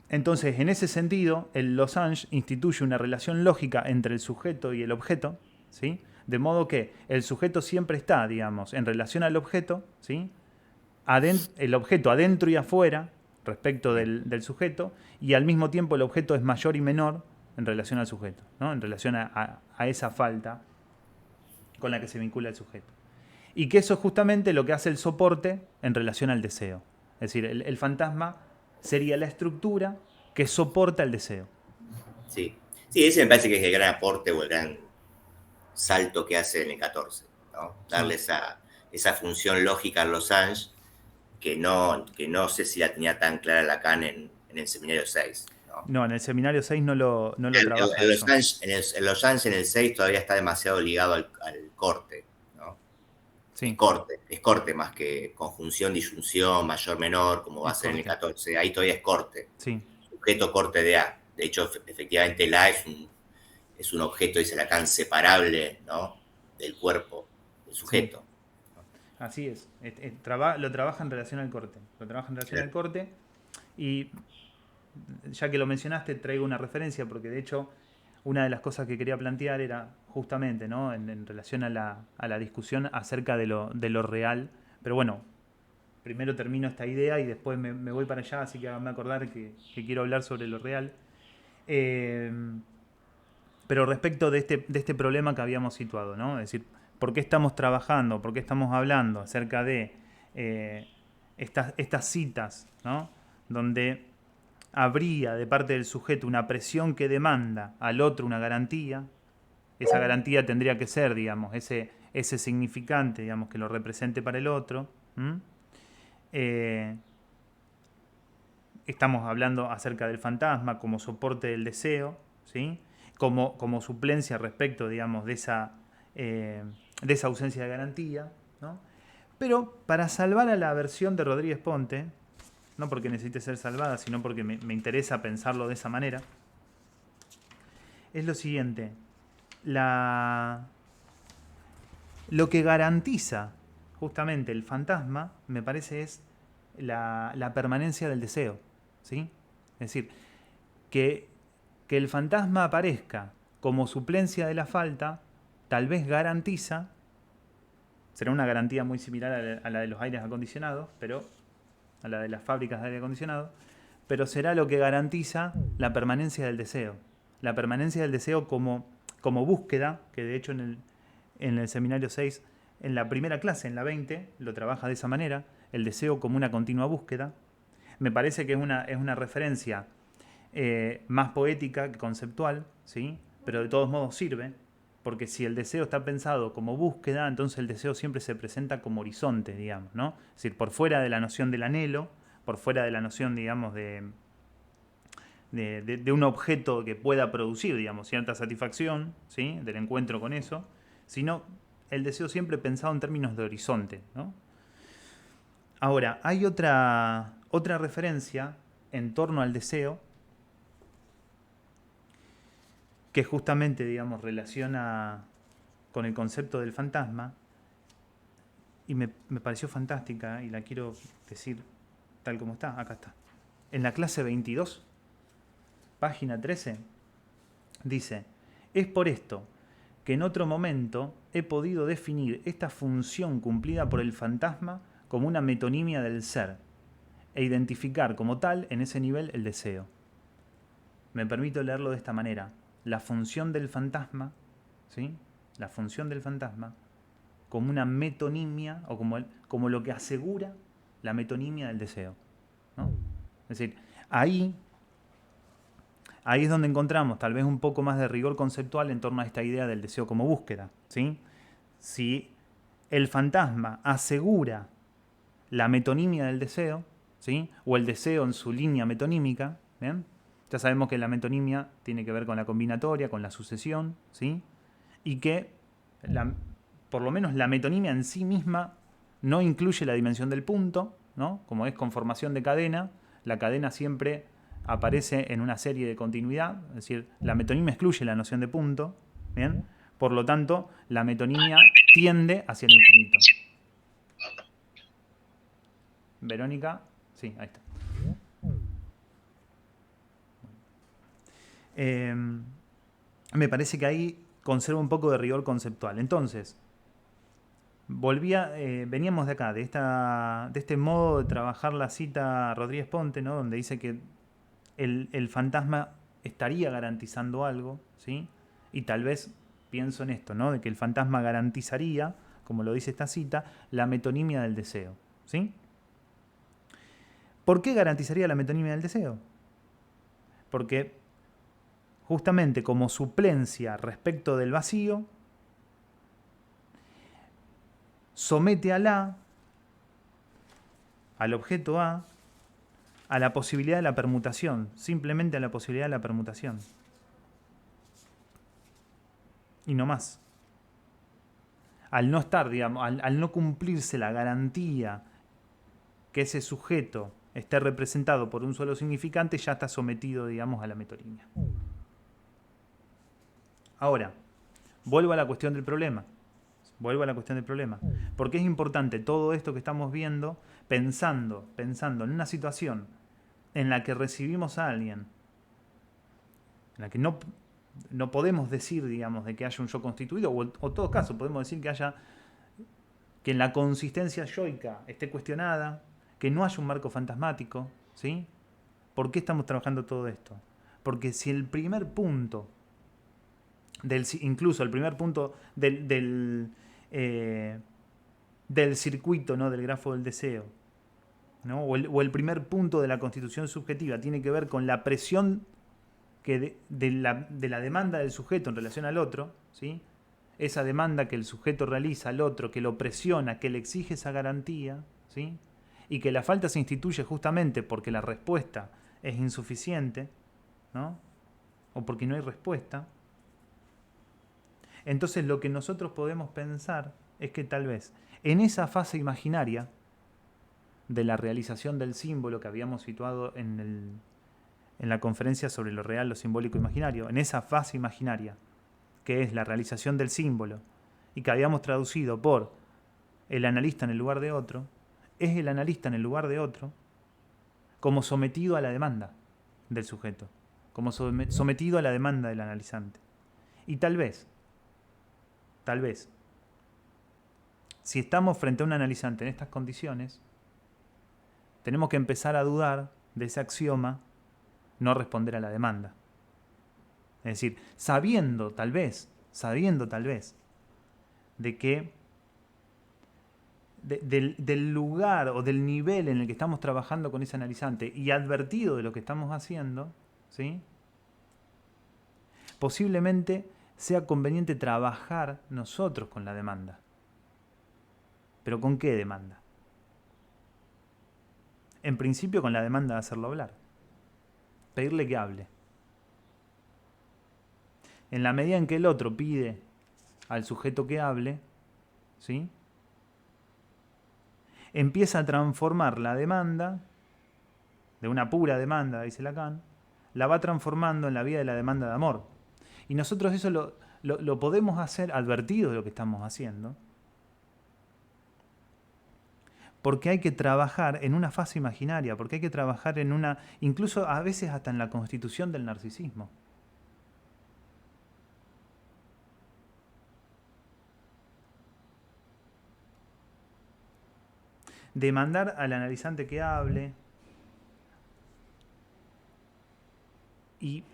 [SPEAKER 1] Entonces, en ese sentido, el losange instituye una relación lógica entre el sujeto y el objeto, ¿sí? De modo que el sujeto siempre está, digamos, en relación al objeto, ¿sí? El objeto adentro y afuera respecto del sujeto, y al mismo tiempo el objeto es mayor y menor en relación al sujeto, ¿no? En relación a esa falta con la que se vincula el sujeto. Y que eso es justamente lo que hace el soporte en relación al deseo. Es decir, el fantasma sería la estructura que soporta el deseo.
[SPEAKER 4] Sí, ese me parece que es el gran aporte o el gran salto que hace en el 14, ¿no? Darle esa función lógica a Losange que no sé si la tenía tan clara Lacan en en el seminario 6. ¿No?
[SPEAKER 1] No, en el seminario 6 no lo trabaja
[SPEAKER 4] En
[SPEAKER 1] eso.
[SPEAKER 4] en los Yangs en el 6 todavía está demasiado ligado al corte, ¿no?
[SPEAKER 1] Sí,
[SPEAKER 4] Es corte más que conjunción, disyunción, mayor, menor, como va a
[SPEAKER 1] es
[SPEAKER 4] ser en el
[SPEAKER 1] corte.
[SPEAKER 4] 14. Ahí todavía es corte.
[SPEAKER 1] Sí,
[SPEAKER 4] Sujeto corte de A. De hecho, efectivamente, el A es un objeto, dice Lacan, separable, ¿no? Del cuerpo, del
[SPEAKER 1] sí.
[SPEAKER 4] sujeto.
[SPEAKER 1] Así es. Lo trabaja en relación al corte. Lo trabaja en relación al corte. Y ya que lo mencionaste, traigo una referencia, porque de hecho, una de las cosas que quería plantear era justamente, ¿no? En relación a la discusión acerca de lo real. Pero bueno, primero termino esta idea y después me voy para allá, así que háganme acordar que quiero hablar sobre lo real. Pero respecto de este problema que habíamos situado, ¿no? Es decir, ¿por qué estamos trabajando, por qué estamos hablando acerca de estas citas, ¿no? Donde habría de parte del sujeto una presión que demanda al otro una garantía? Esa garantía tendría que ser, digamos, ese significante, digamos, que lo represente para el otro. Estamos hablando acerca del fantasma como soporte del deseo, ¿sí? Como suplencia respecto, digamos, de esa ausencia de garantía, ¿no? Pero para salvar a la versión de Rodríguez Ponte, no porque necesite ser salvada, sino porque me interesa pensarlo de esa manera, es lo siguiente. Lo que garantiza justamente el fantasma, me parece, es la permanencia del deseo, ¿sí? Es decir, que el fantasma aparezca como suplencia de la falta, tal vez garantiza, será una garantía muy similar a la de los aires acondicionados, pero a la de las fábricas de aire acondicionado, pero será lo que garantiza la permanencia del deseo. La permanencia del deseo como búsqueda, que de hecho en el seminario 6, en la primera clase, en la 20, lo trabaja de esa manera, el deseo como una continua búsqueda. Me parece que es una referencia más poética que conceptual, ¿sí? Pero de todos modos sirve, porque si el deseo está pensado como búsqueda, entonces el deseo siempre se presenta como horizonte, digamos, ¿no? Es decir, por fuera de la noción del anhelo, por fuera de la noción, digamos, de un objeto que pueda producir, digamos, cierta satisfacción, ¿sí? Del encuentro con eso, sino el deseo siempre pensado en términos de horizonte, ¿no? Ahora, hay otra referencia en torno al deseo que justamente, digamos, relaciona con el concepto del fantasma, y me pareció fantástica y la quiero decir tal como está. Acá está. En la clase 22, página 13, dice: es por esto que en otro momento he podido definir esta función cumplida por el fantasma como una metonimia del ser, e identificar como tal en ese nivel el deseo. Me permito leerlo de esta manera. La función del fantasma, ¿sí? La función del fantasma como una metonimia, o como lo que asegura la metonimia del deseo, ¿no? Es decir, ahí es donde encontramos tal vez un poco más de rigor conceptual en torno a esta idea del deseo como búsqueda, ¿sí? Si el fantasma asegura la metonimia del deseo, ¿sí? O el deseo en su línea metonímica, ¿bien? Ya sabemos que la metonimia tiene que ver con la combinatoria, con la sucesión, ¿sí? Y que por lo menos la metonimia en sí misma no incluye la dimensión del punto, ¿no? Como es conformación de cadena, la cadena siempre aparece en una serie de continuidad, es decir, la metonimia excluye la noción de punto, ¿bien? Por lo tanto, la metonimia tiende hacia el infinito. Verónica, sí, ahí está. Me parece que ahí conserva un poco de rigor conceptual. Entonces, veníamos de acá, de este modo de trabajar la cita Rodríguez Ponte, ¿no? Donde dice que el fantasma estaría garantizando algo, ¿sí? Y tal vez pienso en esto, ¿no? De que el fantasma garantizaría, como lo dice esta cita, la metonimia del deseo, ¿sí? ¿Por qué garantizaría la metonimia del deseo? Porque justamente como suplencia respecto del vacío, somete al objeto A, a la posibilidad de la permutación, simplemente a la posibilidad de la permutación. Y no más. Al no estar, digamos, al no cumplirse la garantía que ese sujeto esté representado por un solo significante, ya está sometido, digamos, a la metonímia. Ahora, vuelvo a la cuestión del problema. Porque es importante todo esto que estamos viendo pensando en una situación en la que recibimos a alguien, en la que no podemos decir, digamos, de que haya un yo constituido, o en todo caso podemos decir que en la consistencia yoica esté cuestionada, que no haya un marco fantasmático, ¿sí? ¿Por qué estamos trabajando todo esto? Porque si el primer punto, incluso el primer punto del circuito, ¿no? Del grafo del deseo, ¿no? o el primer punto de la constitución subjetiva tiene que ver con la presión de la demanda del sujeto en relación al otro, ¿sí? Esa demanda que el sujeto realiza al otro, que lo presiona, que le exige esa garantía, ¿sí? Y que la falta se instituye justamente porque la respuesta es insuficiente, ¿no? O porque no hay respuesta. Entonces lo que nosotros podemos pensar es que tal vez en esa fase imaginaria de la realización del símbolo que habíamos situado en la conferencia sobre lo real, lo simbólico imaginario, en esa fase imaginaria que es la realización del símbolo y que habíamos traducido por el analista en el lugar de otro, es el analista en el lugar de otro como sometido a la demanda del sujeto, como sometido a la demanda del analizante. Y tal vez, si estamos frente a un analizante en estas condiciones, tenemos que empezar a dudar de ese axioma no responder a la demanda. Es decir, sabiendo tal vez, de que del lugar o del nivel en el que estamos trabajando con ese analizante y advertido de lo que estamos haciendo, ¿sí? Posiblemente sea conveniente trabajar nosotros con la demanda. ¿Pero con qué demanda? En principio con la demanda de hacerlo hablar. Pedirle que hable. En la medida en que el otro pide al sujeto que hable, ¿sí? Empieza a transformar la demanda, de una pura demanda, dice Lacan, la va transformando en la vía de la demanda de amor. Y nosotros eso lo podemos hacer advertido de lo que estamos haciendo, porque hay que trabajar en una fase imaginaria, porque hay que trabajar en una, incluso a veces hasta en la constitución del narcisismo. Demandar al analizante que hable y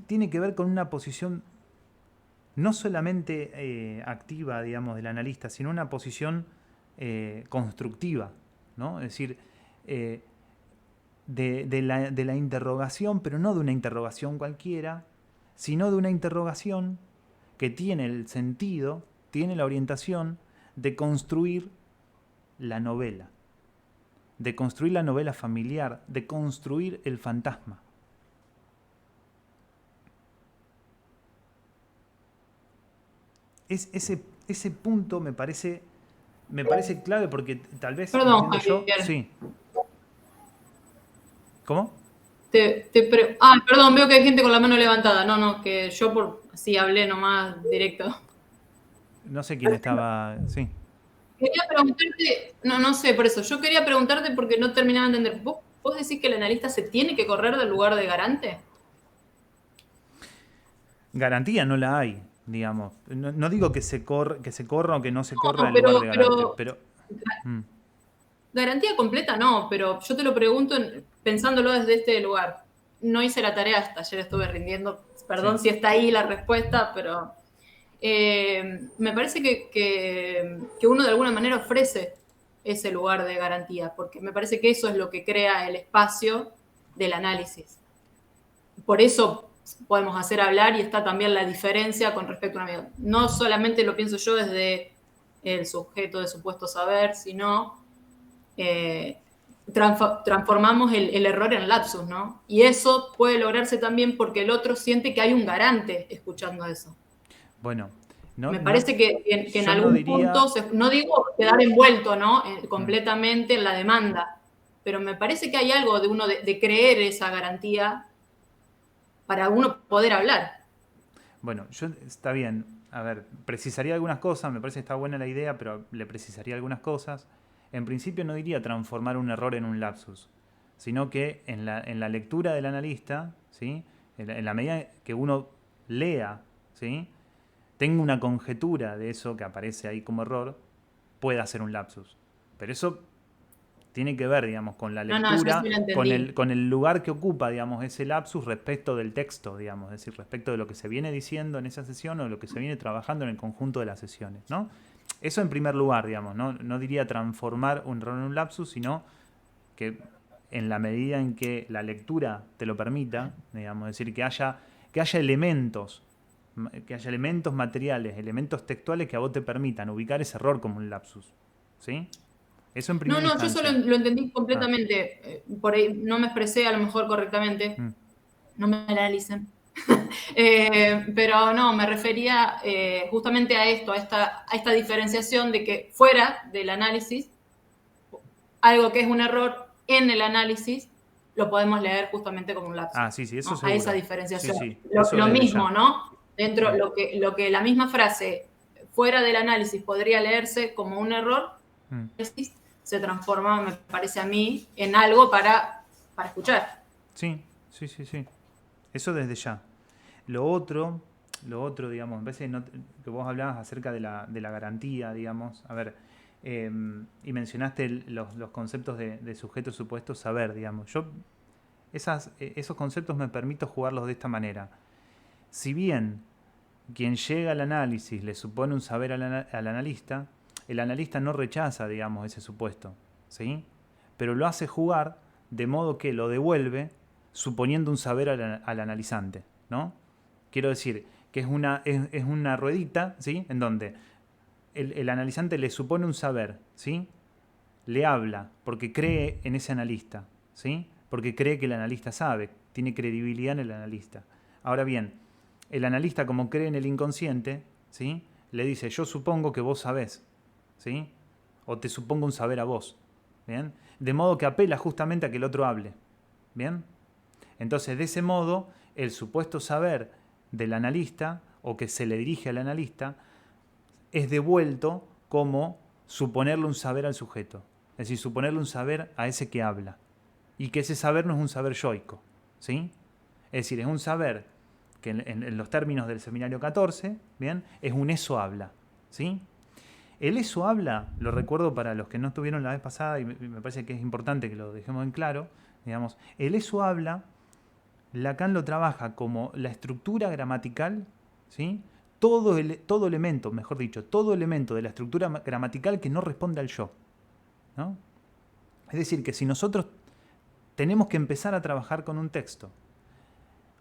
[SPEAKER 1] tiene que ver con una posición no solamente activa, digamos, del analista, sino una posición constructiva, ¿no? Es decir, de la interrogación, pero no de una interrogación cualquiera, sino de una interrogación que tiene el sentido, tiene la orientación de construir la novela, familiar, de construir el fantasma. Ese punto me parece clave porque tal vez...
[SPEAKER 6] Perdón, Javier.
[SPEAKER 1] Sí. ¿Cómo?
[SPEAKER 6] Perdón, veo que hay gente con la mano levantada. No, que yo así hablé nomás directo.
[SPEAKER 1] No sé quién estaba... Sí.
[SPEAKER 6] Quería preguntarte, no sé, por eso, yo quería preguntarte porque no terminaba de entender. ¿Vos decís que el analista se tiene que correr del lugar de garante?
[SPEAKER 1] Garantía no la hay, digamos. No digo que se corra o que no se corra del lugar de garante, pero...
[SPEAKER 6] Garantía completa no, pero yo te lo pregunto pensándolo desde este lugar. No hice la tarea hasta ayer, estuve rindiendo. Perdón si está ahí la respuesta, pero... me parece que uno de alguna manera ofrece ese lugar de garantía, porque me parece que eso es lo que crea el espacio del análisis. Por eso podemos hacer hablar y está también la diferencia con respecto a un amigo. No solamente lo pienso yo desde el sujeto de supuesto saber, sino transformamos el error en lapsus, ¿no? Y eso puede lograrse también porque el otro siente que hay un garante escuchando eso.
[SPEAKER 1] Bueno,
[SPEAKER 6] Me parece que en
[SPEAKER 1] yo
[SPEAKER 6] algún
[SPEAKER 1] diría,
[SPEAKER 6] punto, no digo quedar envuelto, ¿no? Completamente en la demanda, pero me parece que hay algo de uno de creer esa garantía para uno poder hablar.
[SPEAKER 1] bueno, está bien. A ver, precisaría algunas cosas, me parece que está buena la idea, pero le precisaría algunas cosas. En principio no diría transformar un error en un lapsus, sino que en la lectura del analista, ¿sí? En la medida que uno lea, ¿sí? Tenga una conjetura de eso que aparece ahí como error, pueda ser un lapsus. Pero eso tiene que ver, digamos, con la
[SPEAKER 6] No, yo
[SPEAKER 1] lectura,
[SPEAKER 6] sí lo entendí.
[SPEAKER 1] con el lugar que ocupa, digamos, ese lapsus respecto del texto, digamos, es decir, respecto de lo que se viene diciendo en esa sesión o de lo que se viene trabajando en el conjunto de las sesiones, ¿no? Eso en primer lugar, digamos, no diría transformar un error en un lapsus, sino que en la medida en que la lectura te lo permita, digamos, es decir, que haya elementos materiales, elementos textuales que a vos te permitan ubicar ese error como un lapsus, ¿sí? Eso en primera
[SPEAKER 6] No, yo
[SPEAKER 1] instancia.
[SPEAKER 6] solo lo entendí completamente. Por ahí no me expresé a lo mejor correctamente. No me analicen. Pero no, me refería justamente a esto, a esta diferenciación de que fuera del análisis, algo que es un error en el análisis, lo podemos leer justamente como un lapsus.
[SPEAKER 1] Sí, eso
[SPEAKER 6] ¿no?
[SPEAKER 1] seguro.
[SPEAKER 6] A esa diferenciación.
[SPEAKER 1] Sí,
[SPEAKER 6] Lo mismo, ya. ¿No? Dentro, lo que la misma frase fuera del análisis podría leerse como un error, se transforma, me parece a mí, en algo para escuchar.
[SPEAKER 1] Sí. Eso desde ya. Lo otro, digamos, me parece que vos hablabas acerca de la garantía, digamos. A ver, y mencionaste los conceptos de sujeto, supuesto, saber, digamos. Yo esos conceptos me permito jugarlos de esta manera. Si bien quien llega al análisis le supone un saber al analista, el analista no rechaza, digamos, ese supuesto, ¿sí? Pero lo hace jugar de modo que lo devuelve suponiendo un saber al analizante, ¿no? Quiero decir que es una ruedita, ¿sí? En donde el analizante le supone un saber, ¿sí? Le habla porque cree en ese analista, ¿sí? Porque cree que el analista sabe, tiene credibilidad en el analista. Ahora bien, el analista, como cree en el inconsciente, ¿sí? Le dice, yo supongo que vos sabés, ¿sí? O te supongo un saber a vos, ¿bien? De modo que apela justamente a que el otro hable, ¿bien? Entonces, de ese modo, el supuesto saber del analista, o que se le dirige al analista, es devuelto como suponerle un saber al sujeto. Es decir, suponerle un saber a ese que habla. Y que ese saber no es un saber yoico, ¿sí? Es decir, es un saber que en los términos del seminario 14, ¿bien? Es un eso habla, ¿sí? El eso habla, lo recuerdo para los que no estuvieron la vez pasada, y me parece que es importante que lo dejemos en claro, digamos, el eso habla, Lacan lo trabaja como la estructura gramatical, ¿sí? Todo elemento, mejor dicho, todo elemento de la estructura gramatical que no responde al yo, ¿no? Es decir, que si nosotros tenemos que empezar a trabajar con un texto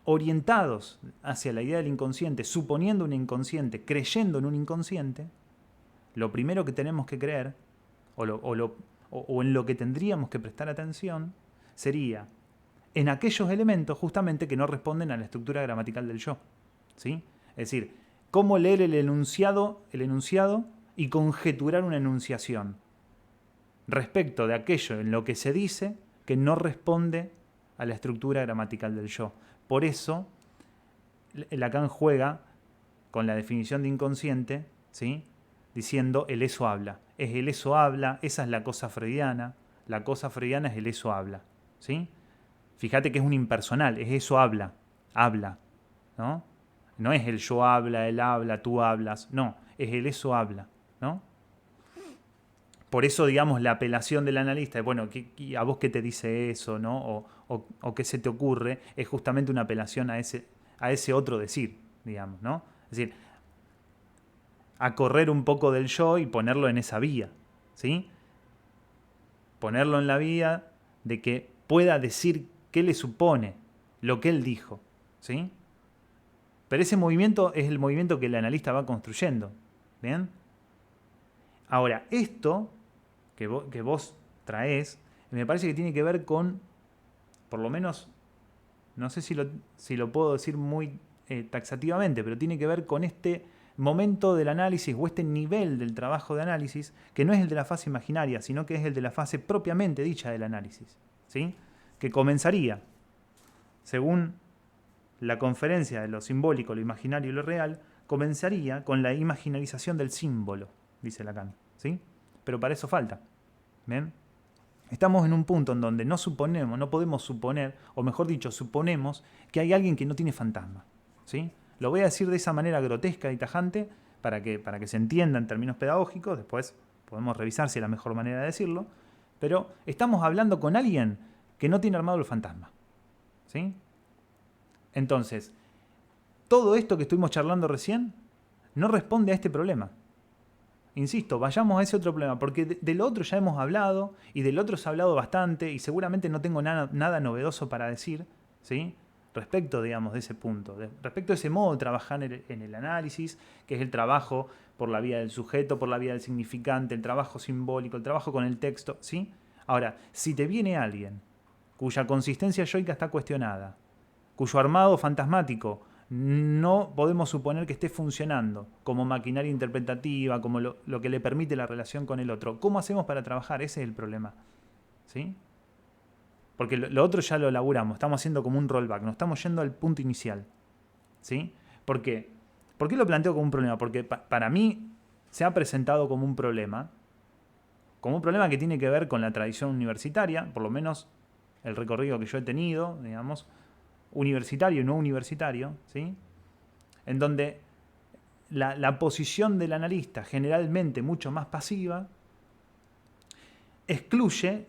[SPEAKER 1] orientados hacia la idea del inconsciente, suponiendo un inconsciente, creyendo en un inconsciente, lo primero que tenemos que creer, o en lo que tendríamos que prestar atención, sería en aquellos elementos justamente que no responden a la estructura gramatical del yo, ¿sí? Es decir, cómo leer el enunciado y conjeturar una enunciación respecto de aquello en lo que se dice que no responde a la estructura gramatical del yo. Por eso, Lacan juega con la definición de inconsciente, ¿sí? Diciendo el eso habla. Es el eso habla, esa es la cosa freudiana. La cosa freudiana es el eso habla, ¿sí? Fíjate que es un impersonal, es eso habla, ¿no? No es el yo habla, él habla, tú hablas, no, es el eso habla, ¿no? Por eso, digamos, la apelación del analista es, bueno, ¿a vos qué te dice eso, no? O qué se te ocurre, es justamente una apelación a ese otro decir, digamos, ¿no? Es decir, a correr un poco del yo y ponerlo en esa vía, ¿sí? Ponerlo en la vía de que pueda decir qué le supone lo que él dijo, ¿sí? Pero ese movimiento es el movimiento que el analista va construyendo, ¿bien? Ahora, esto que vos traés, me parece que tiene que ver con, por lo menos, no sé si lo puedo decir muy taxativamente, pero tiene que ver con este momento del análisis o este nivel del trabajo de análisis, que no es el de la fase imaginaria, sino que es el de la fase propiamente dicha del análisis, ¿sí? Que comenzaría, según la conferencia de lo simbólico, lo imaginario y lo real, comenzaría con la imaginarización del símbolo, dice Lacan, ¿sí? Pero para eso falta. ¿Ven? Estamos en un punto en donde no podemos suponer, o mejor dicho, suponemos que hay alguien que no tiene fantasma, ¿sí? Lo voy a decir de esa manera grotesca y tajante para que se entienda en términos pedagógicos, después podemos revisar si es la mejor manera de decirlo, pero estamos hablando con alguien que no tiene armado el fantasma, ¿sí? Entonces, todo esto que estuvimos charlando recién no responde a este problema. Insisto, vayamos a ese otro problema, porque del otro ya hemos hablado, y del otro se ha hablado bastante, y seguramente no tengo nada novedoso para decir, ¿sí? Respecto, digamos, de ese punto, respecto a ese modo de trabajar en el análisis, que es el trabajo por la vía del sujeto, por la vía del significante, el trabajo simbólico, el trabajo con el texto, ¿sí? Ahora, si te viene alguien cuya consistencia yoica está cuestionada, cuyo armado fantasmático no podemos suponer que esté funcionando como maquinaria interpretativa, como lo que le permite la relación con el otro. ¿Cómo hacemos para trabajar? Ese es el problema, ¿sí? Porque lo otro ya lo elaboramos, estamos haciendo como un rollback, nos estamos yendo al punto inicial, ¿sí? ¿Por qué? ¿Por qué lo planteo como un problema? Porque para mí se ha presentado como un problema que tiene que ver con la tradición universitaria, por lo menos el recorrido que yo he tenido, digamos, universitario y no universitario, ¿sí? En donde la posición del analista, generalmente mucho más pasiva, excluye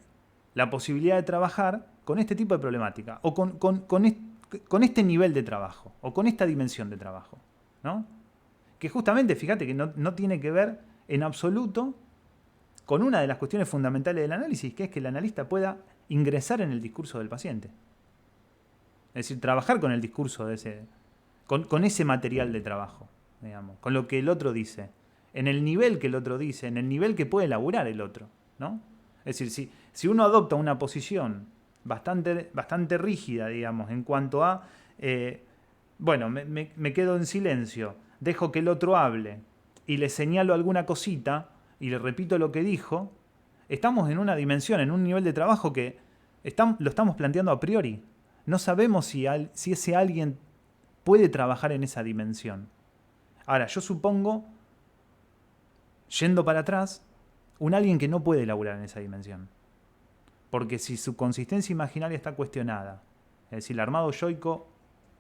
[SPEAKER 1] la posibilidad de trabajar con este tipo de problemática, o con este nivel de trabajo, o con esta dimensión de trabajo, ¿no? Que justamente, fíjate que no tiene que ver en absoluto con una de las cuestiones fundamentales del análisis, que es que el analista pueda ingresar en el discurso del paciente. Es decir, trabajar con el discurso con ese material de trabajo, digamos, con lo que el otro dice, en el nivel que el otro dice, en el nivel que puede elaborar el otro, ¿no? Es decir, si uno adopta una posición bastante rígida, digamos, en cuanto a, me quedo en silencio, dejo que el otro hable y le señalo alguna cosita y le repito lo que dijo, estamos en una dimensión, en un nivel de trabajo que lo estamos planteando a priori. No sabemos si ese alguien puede trabajar en esa dimensión. Ahora, yo supongo, yendo para atrás, un alguien que no puede laburar en esa dimensión. Porque si su consistencia imaginaria está cuestionada, es decir, el armado yoico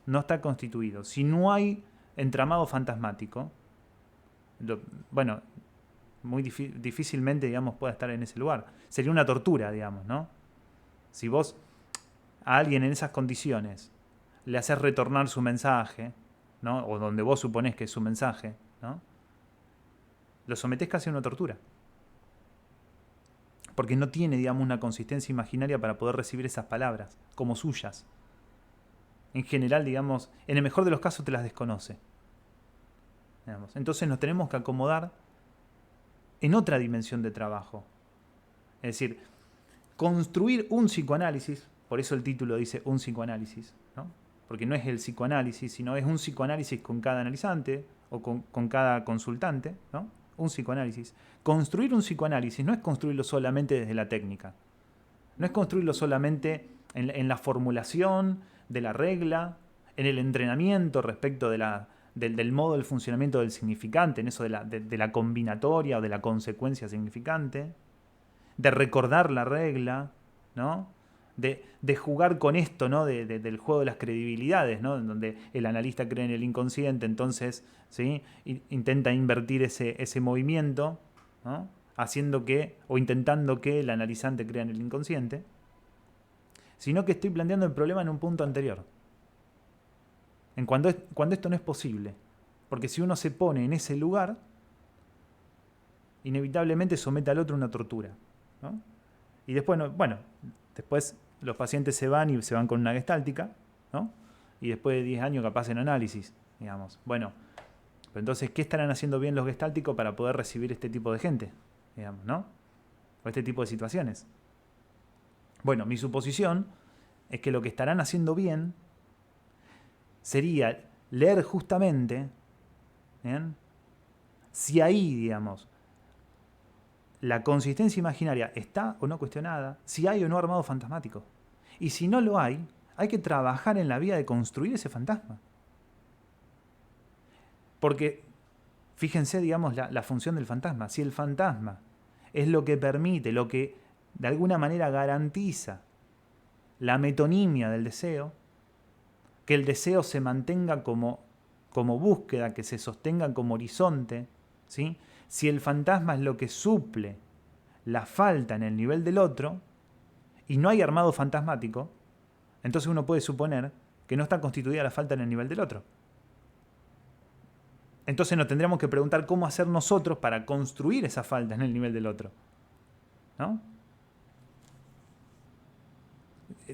[SPEAKER 1] no está constituido, si no hay entramado fantasmático, muy difícilmente, digamos, pueda estar en ese lugar. Sería una tortura, digamos, ¿no? Si vos a alguien en esas condiciones le haces retornar su mensaje, ¿no? O donde vos suponés que es su mensaje, ¿no? Lo sometés casi a una tortura. Porque no tiene, digamos, una consistencia imaginaria para poder recibir esas palabras como suyas. En general, digamos, en el mejor de los casos te las desconoce. Digamos. Entonces nos tenemos que acomodar en otra dimensión de trabajo. Es decir, construir un psicoanálisis, por eso el título dice un psicoanálisis, ¿no? Porque no es el psicoanálisis, sino es un psicoanálisis con cada analizante o con cada consultante, ¿no? Un psicoanálisis. Construir un psicoanálisis no es construirlo solamente desde la técnica, no es construirlo solamente en la formulación de la regla, en el entrenamiento respecto del modo del funcionamiento del significante, en eso de la combinatoria o de la consecuencia significante, de recordar la regla, ¿no? De jugar con esto, ¿no? Del juego de las credibilidades, ¿no? En donde el analista cree en el inconsciente, entonces, ¿sí? Intenta invertir ese movimiento, ¿no? Intentando que el analizante crea en el inconsciente, sino que estoy planteando el problema en un punto anterior. Cuando esto no es posible. Porque si uno se pone en ese lugar, inevitablemente somete al otro a una tortura, ¿no? Y después, después los pacientes se van con una gestáltica, ¿no? Y después de 10 años capaz en análisis, digamos. Bueno, pero entonces, ¿qué estarán haciendo bien los gestálticos para poder recibir este tipo de gente? Digamos, ¿no? O este tipo de situaciones. Bueno, mi suposición es que lo que estarán haciendo bien sería leer justamente, ¿bien?, si ahí, digamos, la consistencia imaginaria está o no cuestionada, si hay o no armado fantasmático. Y si no lo hay que trabajar en la vía de construir ese fantasma. Porque, fíjense, digamos, la función del fantasma. Si el fantasma es lo que permite, lo que de alguna manera garantiza la metonimia del deseo, que el deseo se mantenga como búsqueda, que se sostenga como horizonte, ¿sí? Si el fantasma es lo que suple la falta en el nivel del otro, y no hay armado fantasmático, entonces uno puede suponer que no está constituida la falta en el nivel del otro. Entonces nos tendríamos que preguntar cómo hacer nosotros para construir esa falta en el nivel del otro, ¿no?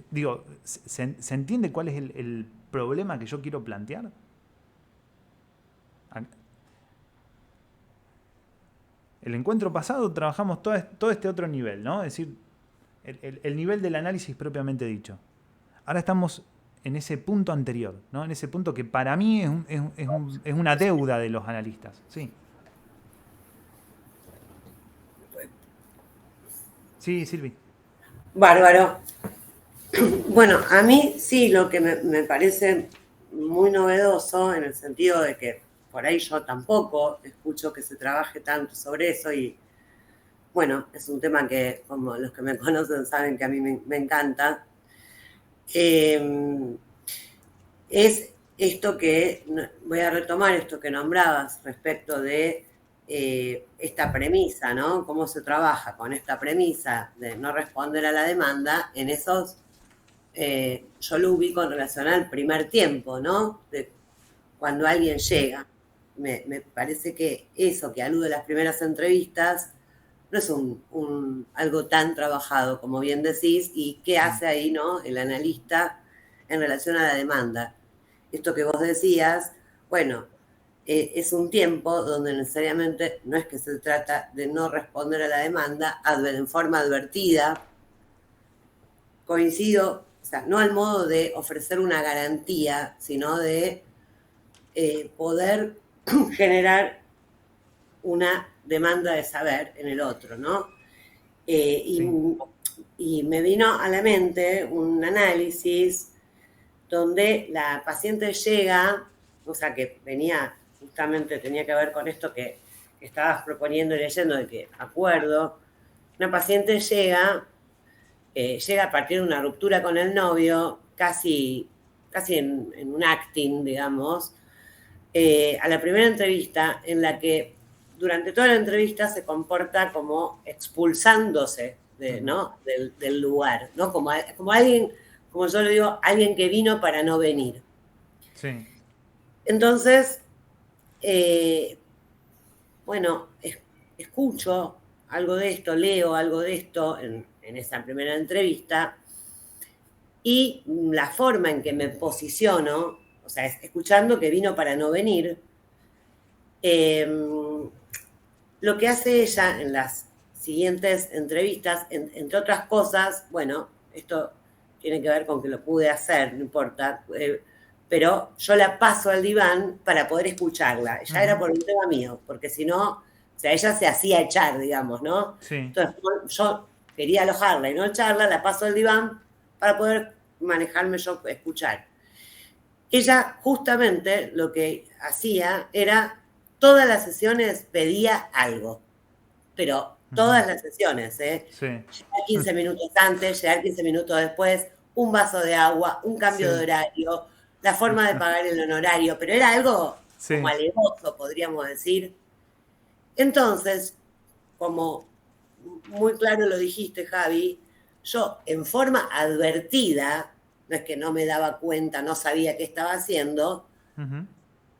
[SPEAKER 1] Digo, ¿se entiende cuál es el problema que yo quiero plantear? El encuentro pasado trabajamos todo este otro nivel, ¿no? Es decir, el nivel del análisis propiamente dicho. Ahora estamos en ese punto anterior, ¿no? En ese punto que para mí es una deuda de los analistas. Sí. Sí, Silvi.
[SPEAKER 3] Bárbaro. Bueno, a mí sí, lo que me parece muy novedoso en el sentido de que por ahí yo tampoco escucho que se trabaje tanto sobre eso y bueno, es un tema que como los que me conocen saben que a mí me encanta. Es esto que, voy a retomar esto que nombrabas respecto de esta premisa, ¿no? Cómo se trabaja con esta premisa de no responder a la demanda en esos, yo lo ubico en relación al primer tiempo, ¿no? De cuando alguien llega. Me parece que eso que alude a las primeras entrevistas no es algo tan trabajado, como bien decís, y qué hace ahí, ¿no?, el analista en relación a la demanda. Esto que vos decías, bueno, es un tiempo donde necesariamente no es que se trata de no responder a la demanda en forma advertida. Coincido, o sea, no al modo de ofrecer una garantía, sino de poder generar una demanda de saber en el otro, ¿no? Y me vino a la mente un análisis donde la paciente llega, o sea, que justamente tenía que ver con esto que estabas proponiendo y leyendo, de que acuerdo, una paciente llega a partir de una ruptura con el novio, casi en un acting, digamos, a la primera entrevista en la que durante toda la entrevista se comporta como expulsándose ¿no?, del lugar, ¿no? Como alguien, como yo le digo, alguien que vino para no venir.
[SPEAKER 1] Sí.
[SPEAKER 3] Entonces, bueno, escucho algo de esto, leo algo de esto en esa primera entrevista y la forma en que me posiciono, o sea, escuchando que vino para no venir, lo que hace ella en las siguientes entrevistas, entre otras cosas, bueno, esto tiene que ver con que lo pude hacer, no importa, pero yo la paso al diván para poder escucharla. Ya era por un tema mío, porque si no, o sea, ella se hacía echar, digamos, ¿no?
[SPEAKER 1] Sí.
[SPEAKER 3] Entonces yo quería alojarla y no echarla, la paso al diván para poder manejarme yo, escuchar. Ella justamente lo que hacía era, todas las sesiones pedía algo, pero todas las sesiones,
[SPEAKER 1] Sí.
[SPEAKER 3] Llegar 15 minutos antes, llegar 15 minutos después, un vaso de agua, un cambio de horario, la forma de pagar el honorario, pero era algo como alevoso, podríamos decir. Entonces, como muy claro lo dijiste, Javi, yo en forma advertida, no es que no me daba cuenta, no sabía qué estaba haciendo,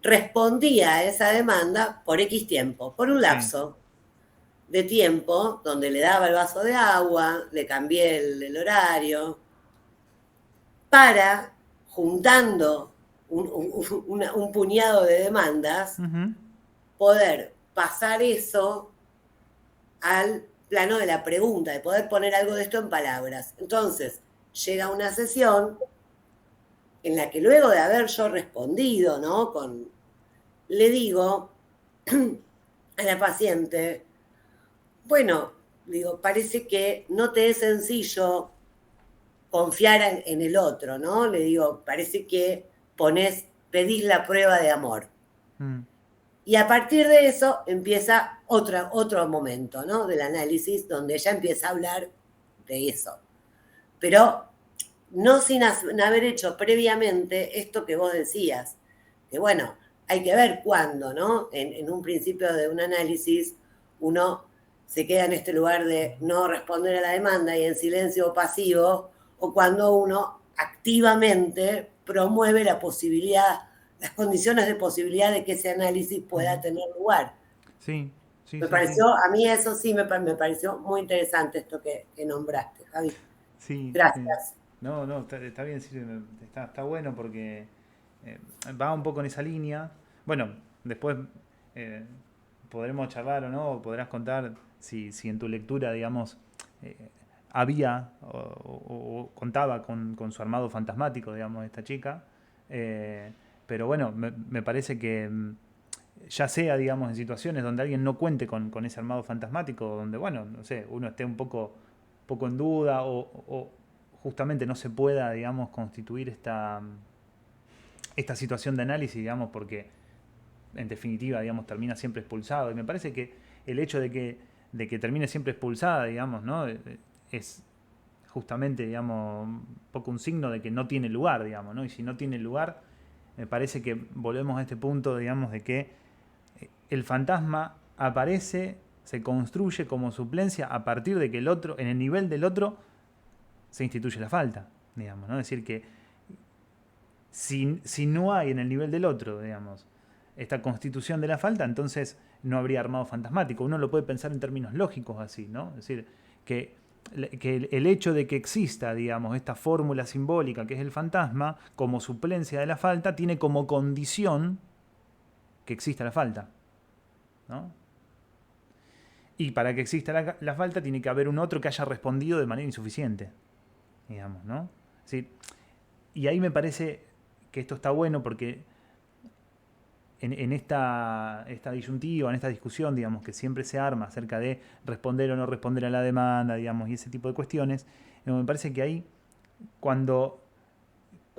[SPEAKER 3] respondía a esa demanda por X tiempo, por un lapso de tiempo donde le daba el vaso de agua, le cambié el horario, para, juntando un puñado de demandas, poder pasar eso al plano de la pregunta, de poder poner algo de esto en palabras. Entonces, llega una sesión en la que luego de haber yo respondido, ¿no? Le digo a la paciente, bueno, digo, parece que no te es sencillo confiar en el otro, ¿no? Le digo, parece que pedís la prueba de amor. Y a partir de eso empieza otro momento, ¿no? Del análisis, donde ella empieza a hablar de eso. Pero no sin haber hecho previamente esto que vos decías, que bueno, hay que ver cuándo, ¿no? En un principio de un análisis, uno se queda en este lugar de no responder a la demanda y en silencio pasivo, o cuando uno activamente promueve la posibilidad, las condiciones de posibilidad de que ese análisis pueda tener lugar.
[SPEAKER 1] Sí.
[SPEAKER 3] Me pareció, a mí eso sí me pareció muy interesante esto que nombraste, Javi.
[SPEAKER 1] Sí.
[SPEAKER 3] Gracias.
[SPEAKER 1] No, está bien, sí, está bueno porque va un poco en esa línea. Bueno, después podremos charlar o no, o podrás contar si en tu lectura, digamos, había o contaba con su armado fantasmático, digamos, esta chica. Pero bueno, me parece que ya sea, digamos, en situaciones donde alguien no cuente con ese armado fantasmático, donde, bueno, no sé, uno esté un poco en duda o justamente no se pueda, digamos, constituir esta situación de análisis, digamos, porque en definitiva, digamos, termina siempre expulsado. Y me parece que el hecho de que termine siempre expulsada, digamos, ¿no? Es justamente, digamos, un poco un signo de que no tiene lugar, digamos, ¿no? Y si no tiene lugar, me parece que volvemos a este punto, digamos, de que el fantasma aparece, se construye como suplencia a partir de que el otro, en el nivel del otro, se instituye la falta, digamos, ¿no? Es decir, que si no hay en el nivel del otro, digamos, esta constitución de la falta, entonces no habría armado fantasmático. Uno lo puede pensar en términos lógicos así, ¿no? Es decir, que el hecho de que exista, digamos, esta fórmula simbólica que es el fantasma, como suplencia de la falta, tiene como condición que exista la falta, ¿no? Y para que exista la falta tiene que haber un otro que haya respondido de manera insuficiente, digamos, ¿no? Es decir, y ahí me parece que esto está bueno porque en esta disyuntiva, en esta discusión, digamos, que siempre se arma acerca de responder o no responder a la demanda, digamos, y ese tipo de cuestiones, me parece que ahí, cuando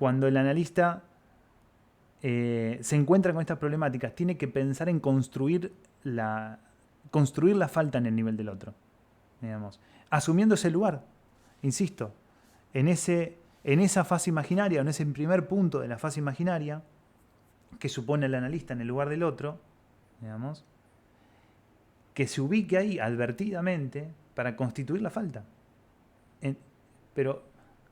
[SPEAKER 1] el analista se encuentra con estas problemáticas, tiene que pensar en construir la falta en el nivel del otro, digamos, asumiendo ese lugar, insisto, en esa fase imaginaria, en ese primer punto de la fase imaginaria, que supone el analista en el lugar del otro, digamos, que se ubique ahí advertidamente para constituir la falta, pero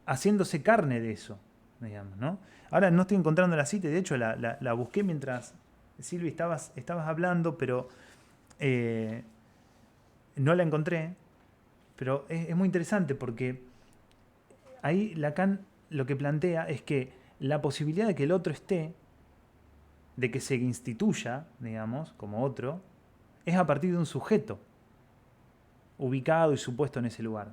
[SPEAKER 1] haciéndose carne de eso, digamos, ¿no? Ahora no estoy encontrando la cita, de hecho la busqué mientras, Silvi, estabas hablando, pero no la encontré, pero es muy interesante porque ahí Lacan lo que plantea es que la posibilidad de que el otro esté, de que se instituya, digamos, como otro, es a partir de un sujeto ubicado y supuesto en ese lugar.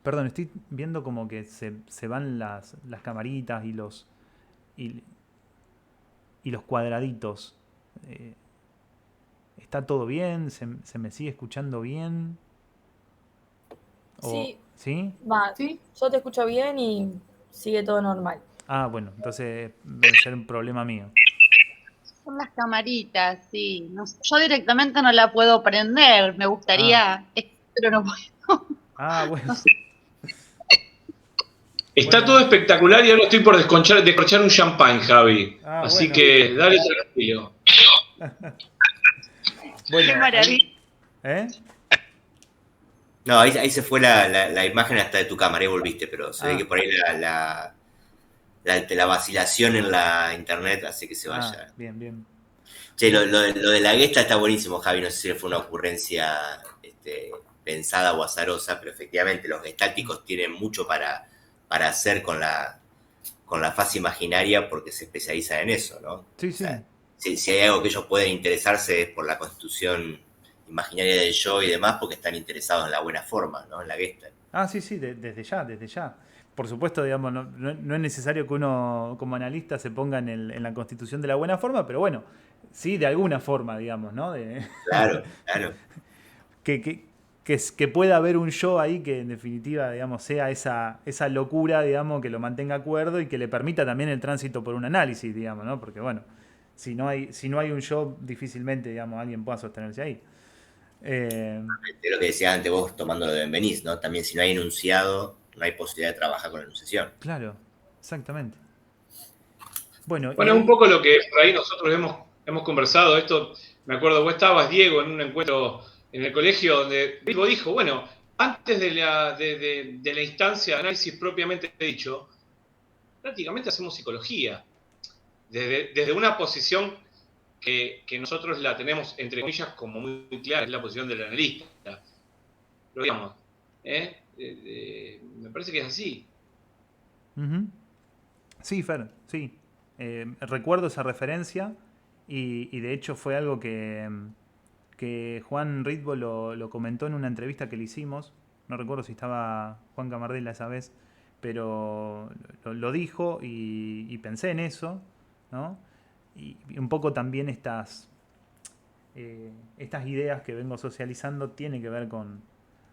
[SPEAKER 1] Perdón, estoy viendo como que se van las camaritas y los cuadraditos. ¿Está todo bien? ¿Se me sigue escuchando bien?
[SPEAKER 7] Sí.
[SPEAKER 1] ¿Sí?
[SPEAKER 7] Va,
[SPEAKER 6] ¿Sí?
[SPEAKER 7] yo te escucho bien y sigue todo normal.
[SPEAKER 1] Ah, bueno, entonces debe ser un problema mío.
[SPEAKER 8] Son las camaritas, sí. Yo directamente no la puedo prender. Me gustaría, pero no puedo.
[SPEAKER 1] Ah, bueno.
[SPEAKER 8] No sé.
[SPEAKER 2] Está todo espectacular y ahora estoy por descorchar un champán, Javi. Así
[SPEAKER 1] bueno.
[SPEAKER 2] que dale tranquilo.
[SPEAKER 1] Bueno,
[SPEAKER 8] Qué maravilla.
[SPEAKER 4] No, ahí se fue la imagen hasta de tu cámara, ahí volviste, pero se ve que por ahí la vacilación en la internet hace que se vaya.
[SPEAKER 1] Bien.
[SPEAKER 4] Che, lo de la Gestalt está buenísimo, Javi, no sé si fue una ocurrencia pensada o azarosa, pero efectivamente los gestálticos tienen mucho para hacer con la fase imaginaria porque se especializan en eso, ¿no?
[SPEAKER 1] Sí.
[SPEAKER 4] O sea, si hay algo que ellos pueden interesarse es por la constitución imaginaria del yo y demás porque están interesados en la buena forma, ¿no? En la Gestalt.
[SPEAKER 1] Sí, desde ya. Por supuesto, digamos, no es necesario que uno como analista se ponga en la constitución de la buena forma, pero bueno, sí, de alguna forma, digamos, ¿no?
[SPEAKER 4] Claro.
[SPEAKER 1] Que pueda haber un yo ahí que en definitiva, digamos, sea esa locura, digamos, que lo mantenga cuerdo y que le permita también el tránsito por un análisis, digamos, ¿no? Porque bueno, si no hay un yo, difícilmente, digamos, alguien pueda sostenerse ahí.
[SPEAKER 4] Es lo que decía antes vos tomando lo de Benveniste, ¿no? También si no hay enunciado, no hay posibilidad de trabajar con la enunciación.
[SPEAKER 1] Claro, exactamente. Bueno,
[SPEAKER 2] Bueno, es un poco lo que por ahí nosotros hemos conversado. Esto, me acuerdo, vos estabas, Diego, en un encuentro en el colegio donde Diego dijo, bueno, antes de la instancia de análisis propiamente dicho, prácticamente hacemos psicología. Desde una posición que nosotros la tenemos, entre comillas, como muy clara, es la posición del analista. Lo digamos, me parece que es así.
[SPEAKER 1] Uh-huh. Sí, Fer, sí. Recuerdo esa referencia y de hecho fue algo que Juan Ritbo lo comentó en una entrevista que le hicimos. No recuerdo si estaba Juan Camardela esa vez, pero lo dijo y pensé en eso, ¿no? Y un poco también estas ideas que vengo socializando tienen que ver con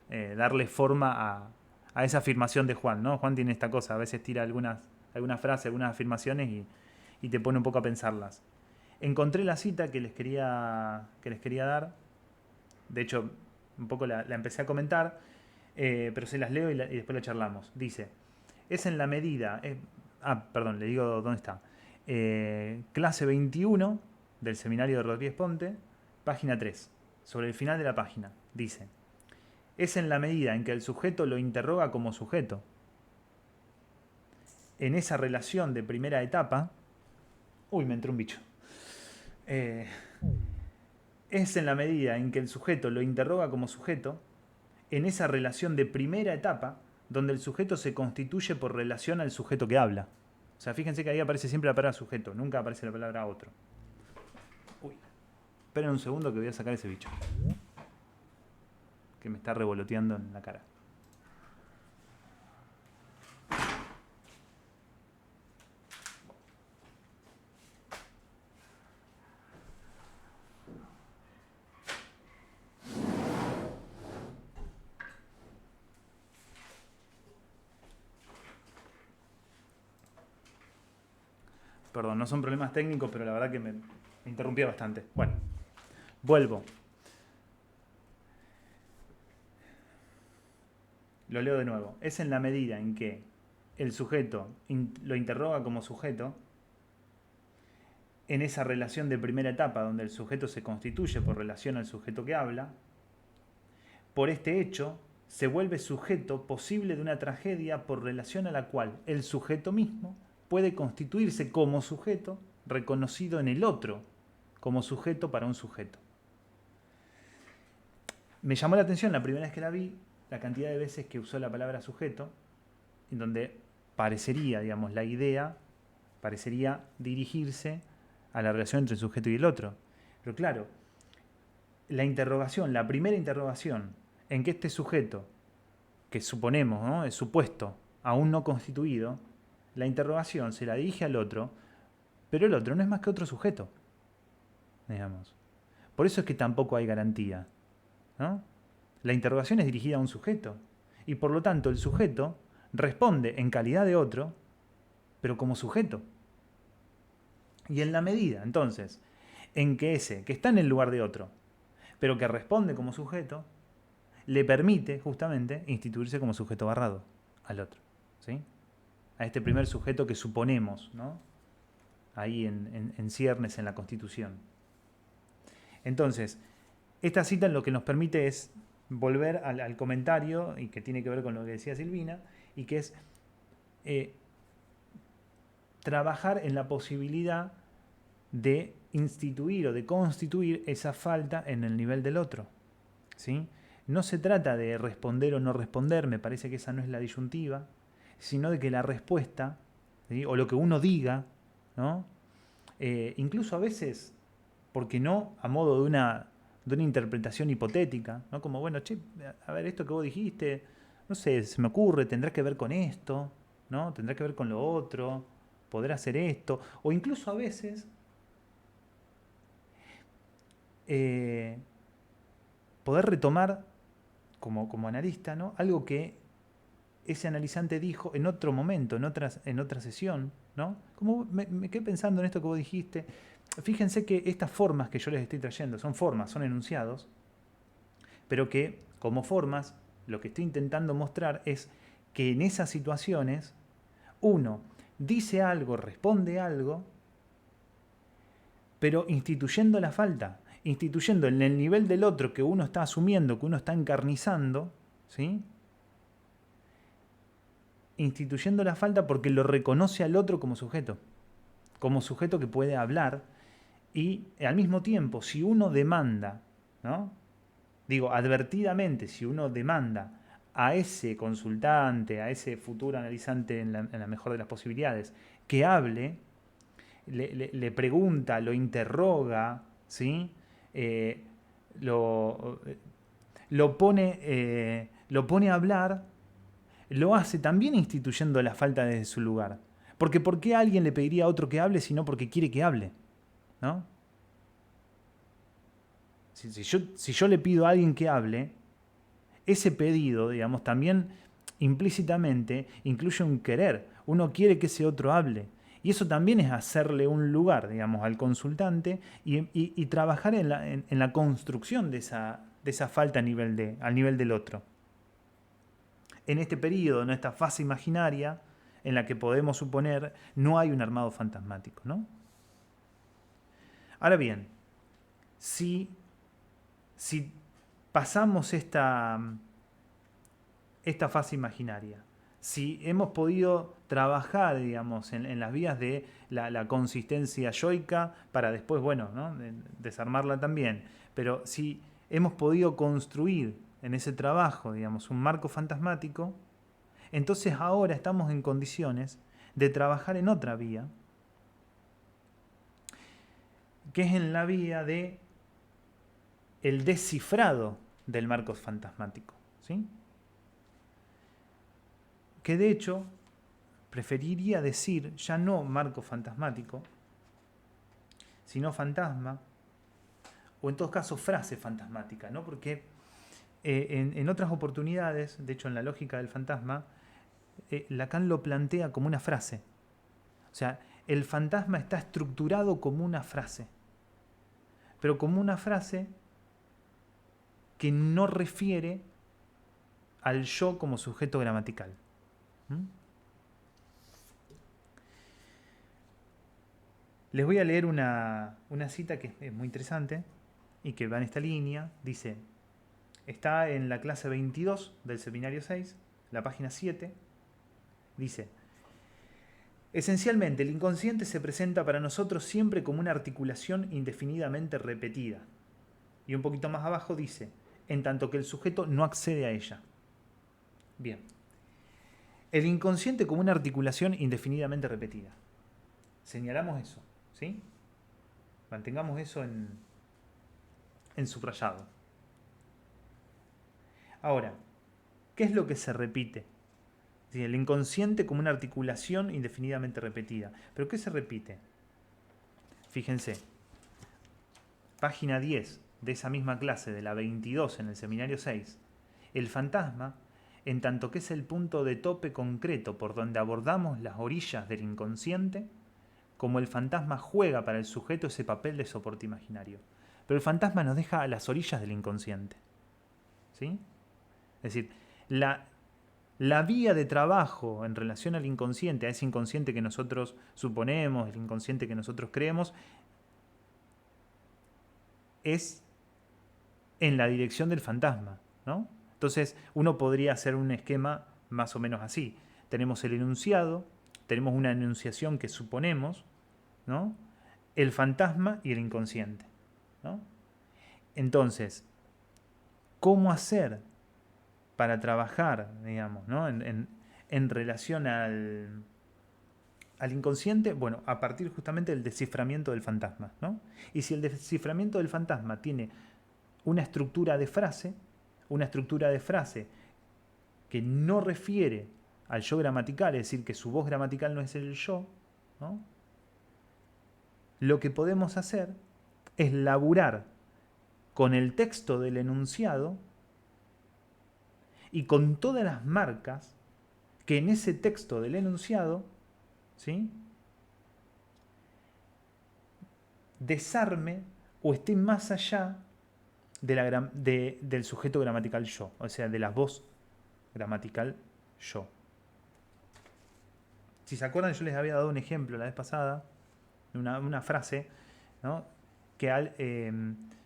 [SPEAKER 1] darle forma a esa afirmación de Juan, ¿no? Juan tiene esta cosa, a veces tira algunas frases, algunas afirmaciones y te pone un poco a pensarlas. Encontré la cita que les quería dar. De hecho, un poco la empecé a comentar, pero se las leo y después la charlamos. Dice, es en la medida... perdón, le digo dónde está. Clase 21 del seminario de Rodríguez Ponte, página 3. Sobre el final de la página, dice, es en la medida en que el sujeto lo interroga como sujeto. En esa relación de primera etapa... Uy, me entró un bicho. Es en la medida en que el sujeto lo interroga como sujeto, en esa relación de primera etapa, donde el sujeto se constituye por relación al sujeto que habla. O sea, fíjense que ahí aparece siempre la palabra sujeto, nunca aparece la palabra otro. Uy, esperen un segundo que voy a sacar ese bicho, que me está revoloteando en la cara. Perdón, no son problemas técnicos, pero la verdad que me interrumpía bastante. Bueno, vuelvo. Lo leo de nuevo. Es en la medida en que el sujeto lo interroga como sujeto, en esa relación de primera etapa donde el sujeto se constituye por relación al sujeto que habla, por este hecho se vuelve sujeto posible de una tragedia por relación a la cual el sujeto mismo puede constituirse como sujeto reconocido en el otro, como sujeto para un sujeto. Me llamó la atención la primera vez que la vi, la cantidad de veces que usó la palabra sujeto, en donde parecería, digamos, la idea parecería dirigirse a la relación entre el sujeto y el otro. Pero claro, la interrogación, la primera interrogación en que este sujeto, que suponemos, ¿no?, es supuesto, aún no constituido, la interrogación se la dirige al otro, pero el otro no es más que otro sujeto, digamos. Por eso es que tampoco hay garantía, ¿no? La interrogación es dirigida a un sujeto, y por lo tanto el sujeto responde en calidad de otro, pero como sujeto. Y en la medida, entonces, en que ese, que está en el lugar de otro, pero que responde como sujeto, le permite justamente instituirse como sujeto barrado al otro, ¿sí? A este primer sujeto que suponemos, ¿no?, ahí en ciernes en la Constitución. Entonces, esta cita lo que nos permite es volver al comentario, y que tiene que ver con lo que decía Silvina, y que es trabajar en la posibilidad de instituir o de constituir esa falta en el nivel del otro, ¿sí? No se trata de responder o no responder, me parece que esa no es la disyuntiva, sino de que la respuesta, ¿sí?, o lo que uno diga, ¿no?, incluso a veces, porque no a modo de una de una interpretación hipotética, ¿no? Como, bueno, che, a ver, esto que vos dijiste, no sé, se me ocurre, tendrá que ver con esto, ¿no? Tendrá que ver con lo otro, podrá hacer esto, o incluso a veces poder retomar como analista, ¿no? Algo que ese analizante dijo en otro momento, en otra sesión, ¿no? Como me quedé pensando en esto que vos dijiste. Fíjense que estas formas que yo les estoy trayendo son formas, son enunciados, pero que como formas lo que estoy intentando mostrar es que en esas situaciones uno dice algo, responde algo, pero instituyendo la falta, instituyendo en el nivel del otro que uno está asumiendo, que uno está encarnizando, ¿sí? Instituyendo la falta porque lo reconoce al otro como sujeto que puede hablar, y al mismo tiempo, si uno demanda, ¿no? Digo, advertidamente, si uno demanda a ese consultante, a ese futuro analizante en la mejor de las posibilidades, que hable, le pregunta, lo interroga, ¿sí? Lo pone a hablar, lo hace también instituyendo la falta desde su lugar. Porque ¿por qué alguien le pediría a otro que hable sino porque quiere que hable? ¿No? Si yo le pido a alguien que hable, ese pedido, digamos, también implícitamente incluye un querer. Uno quiere que ese otro hable. Y eso también es hacerle un lugar, digamos, al consultante y trabajar en la construcción de esa falta al nivel del otro. En este periodo, en esta fase imaginaria, en la que podemos suponer no hay un armado fantasmático, ¿no? Ahora bien, si pasamos esta fase imaginaria, si hemos podido trabajar, digamos, en las vías de la consistencia yoica para después, bueno, ¿no? Desarmarla también, pero si hemos podido construir en ese trabajo, digamos, un marco fantasmático, entonces ahora estamos en condiciones de trabajar en otra vía, que es en la vía de el descifrado del marco fantasmático, ¿sí? Que de hecho preferiría decir ya no marco fantasmático, sino fantasma, o en todo caso frase fantasmática, ¿no? Porque en otras oportunidades, de hecho en la lógica del fantasma, Lacan lo plantea como una frase. O sea, el fantasma está estructurado como una frase, pero como una frase que no refiere al yo como sujeto gramatical. Les voy a leer una cita que es muy interesante y que va en esta línea. Dice, está en la clase 22 del seminario 6, la página 7. Dice, esencialmente el inconsciente se presenta para nosotros siempre como una articulación indefinidamente repetida. Y un poquito más abajo dice, en tanto que el sujeto no accede a ella. Bien. El inconsciente como una articulación indefinidamente repetida. Señalamos eso, ¿sí? Mantengamos eso en subrayado. Ahora, ¿qué es lo que se repite? El inconsciente como una articulación indefinidamente repetida. ¿Pero qué se repite? Fíjense, página 10 de esa misma clase, de la 22 en el seminario 6, el fantasma, en tanto que es el punto de tope concreto por donde abordamos las orillas del inconsciente, como el fantasma juega para el sujeto ese papel de soporte imaginario. Pero el fantasma nos deja a las orillas del inconsciente, ¿sí? Es decir, la vía de trabajo en relación al inconsciente, a ese inconsciente que nosotros suponemos, el inconsciente que nosotros creemos, es en la dirección del fantasma, ¿no? Entonces, uno podría hacer un esquema más o menos así. Tenemos el enunciado, tenemos una enunciación que suponemos, ¿no? El fantasma y el inconsciente, ¿no? Entonces, ¿cómo hacer para trabajar, digamos, ¿no? en relación al inconsciente? Bueno, a partir justamente del desciframiento del fantasma, ¿no? Y si el desciframiento del fantasma tiene una estructura de frase que no refiere al yo gramatical, es decir, que su voz gramatical no es el yo, ¿no? Lo que podemos hacer es laburar con el texto del enunciado y con todas las marcas que en ese texto del enunciado, ¿sí?, desarme o esté más allá del sujeto gramatical yo, o sea, de la voz gramatical yo. Si se acuerdan, yo les había dado un ejemplo la vez pasada, una frase, ¿no?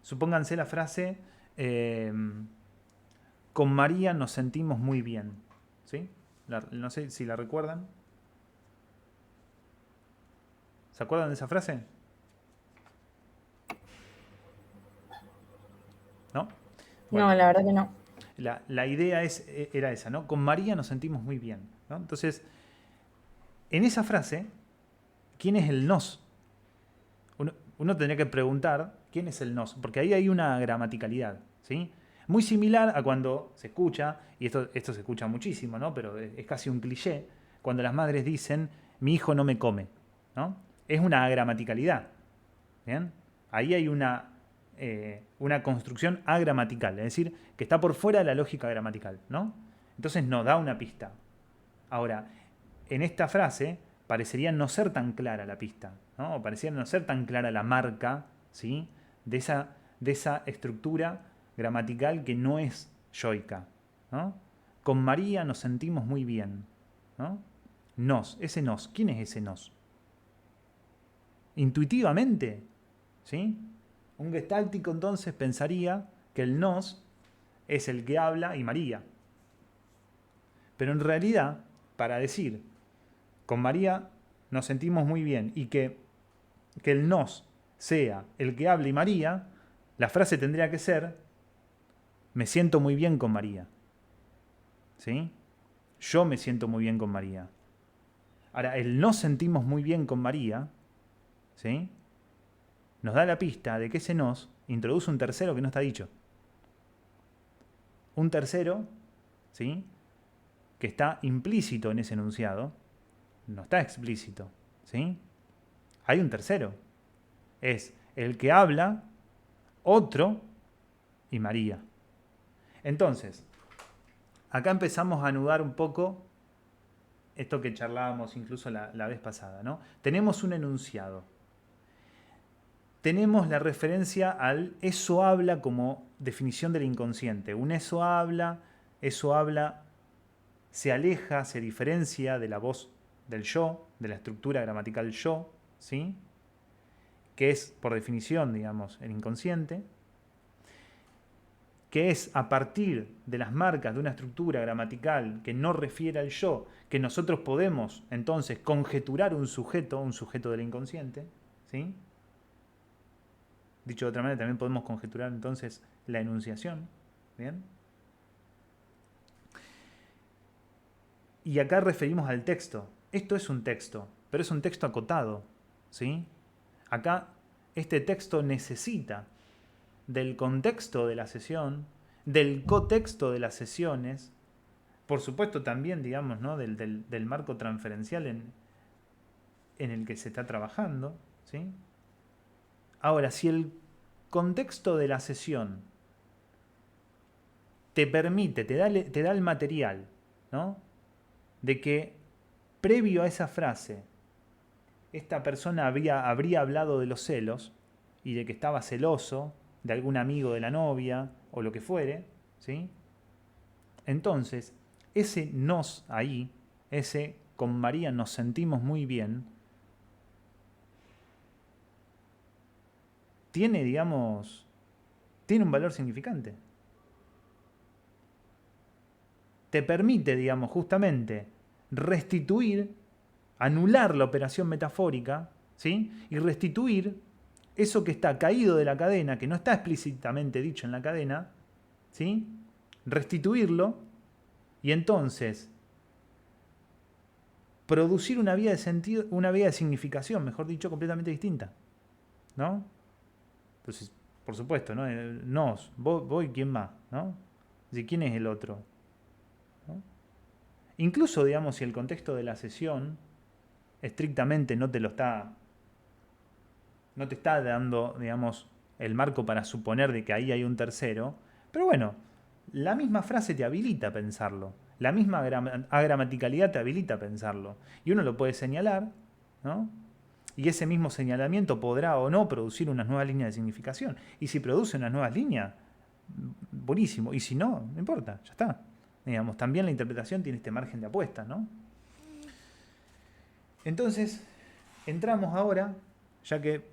[SPEAKER 1] Supónganse la frase, con María nos sentimos muy bien, ¿sí? No sé si la recuerdan. ¿Se acuerdan de esa frase? ¿No? Bueno,
[SPEAKER 7] No, la verdad que no.
[SPEAKER 1] la idea era esa, ¿no? Con María nos sentimos muy bien, ¿no? Entonces, en esa frase, ¿quién es el nos? Uno tendría que preguntar quién es el nos, porque ahí hay una gramaticalidad, ¿sí? Muy similar a cuando se escucha, y esto se escucha muchísimo, ¿no? Pero es casi un cliché, cuando las madres dicen, mi hijo no me come, ¿no? Es una gramaticalidad, ¿bien? Ahí hay una construcción agramatical, es decir, que está por fuera de la lógica gramatical, ¿no? Entonces nos da una pista. Ahora, en esta frase parecería no ser tan clara la pista, ¿no? O parecería no ser tan clara la marca, ¿sí?, de esa estructura gramatical que no es yoica, ¿no? Con María nos sentimos muy bien, ¿no? Ese nos, ¿quién es ese nos? Intuitivamente, ¿sí? Un gestáltico entonces pensaría que el nos es el que habla y María. Pero en realidad, para decir con María nos sentimos muy bien y que el nos sea el que habla y María, la frase tendría que ser me siento muy bien con María, ¿sí? Yo me siento muy bien con María. Ahora, el nos sentimos muy bien con María, ¿sí?, nos da la pista de que ese nos introduce un tercero que no está dicho. Un tercero, ¿sí?, que está implícito en ese enunciado, no está explícito, ¿sí? Hay un tercero. Es el que habla, otro y María. Entonces, acá empezamos a anudar un poco esto que charlábamos incluso la vez pasada, ¿no? Tenemos un enunciado. Tenemos la referencia al eso habla como definición del inconsciente. Un eso habla se aleja, se diferencia de la voz del yo, de la estructura gramatical yo, ¿sí?, que es por definición, digamos, el inconsciente, que es a partir de las marcas de una estructura gramatical que no refiere al yo, que nosotros podemos entonces conjeturar un sujeto del inconsciente, ¿sí? Dicho de otra manera, también podemos conjeturar entonces la enunciación, ¿bien? Y acá referimos al texto. Esto es un texto, pero es un texto acotado, ¿sí? Acá este texto necesita del contexto de la sesión, del cotexto de las sesiones, por supuesto también, digamos, ¿no?, del marco transferencial en el que se está trabajando, ¿sí? Ahora, si el contexto de la sesión te permite, te da el material, ¿no?, de que previo a esa frase esta persona habría hablado de los celos y de que estaba celoso de algún amigo de la novia o lo que fuere, ¿sí? Entonces, ese nos ahí, ese con María nos sentimos muy bien, tiene, digamos, tiene un valor significante. Te permite, digamos, justamente restituir, anular la operación metafórica, ¿sí?, y restituir eso que está caído de la cadena, que no está explícitamente dicho en la cadena, ¿sí?, restituirlo y entonces producir una vía de sentido, una vía de significación, mejor dicho, completamente distinta, ¿no? Entonces, por supuesto, ¿no? Nos, vos y quién más, ¿no? ¿Quién es el otro? ¿No? Incluso, digamos, si el contexto de la sesión estrictamente no te está dando, digamos, el marco para suponer de que ahí hay un tercero, pero bueno, la misma frase te habilita a pensarlo, la misma agramaticalidad te habilita a pensarlo, y uno lo puede señalar, ¿no? Y ese mismo señalamiento podrá o no producir unas nuevas líneas de significación, y si produce unas nuevas líneas, buenísimo, y si no, no importa, ya está. Digamos, también la interpretación tiene este margen de apuesta, ¿no? Entonces, entramos ahora, ya que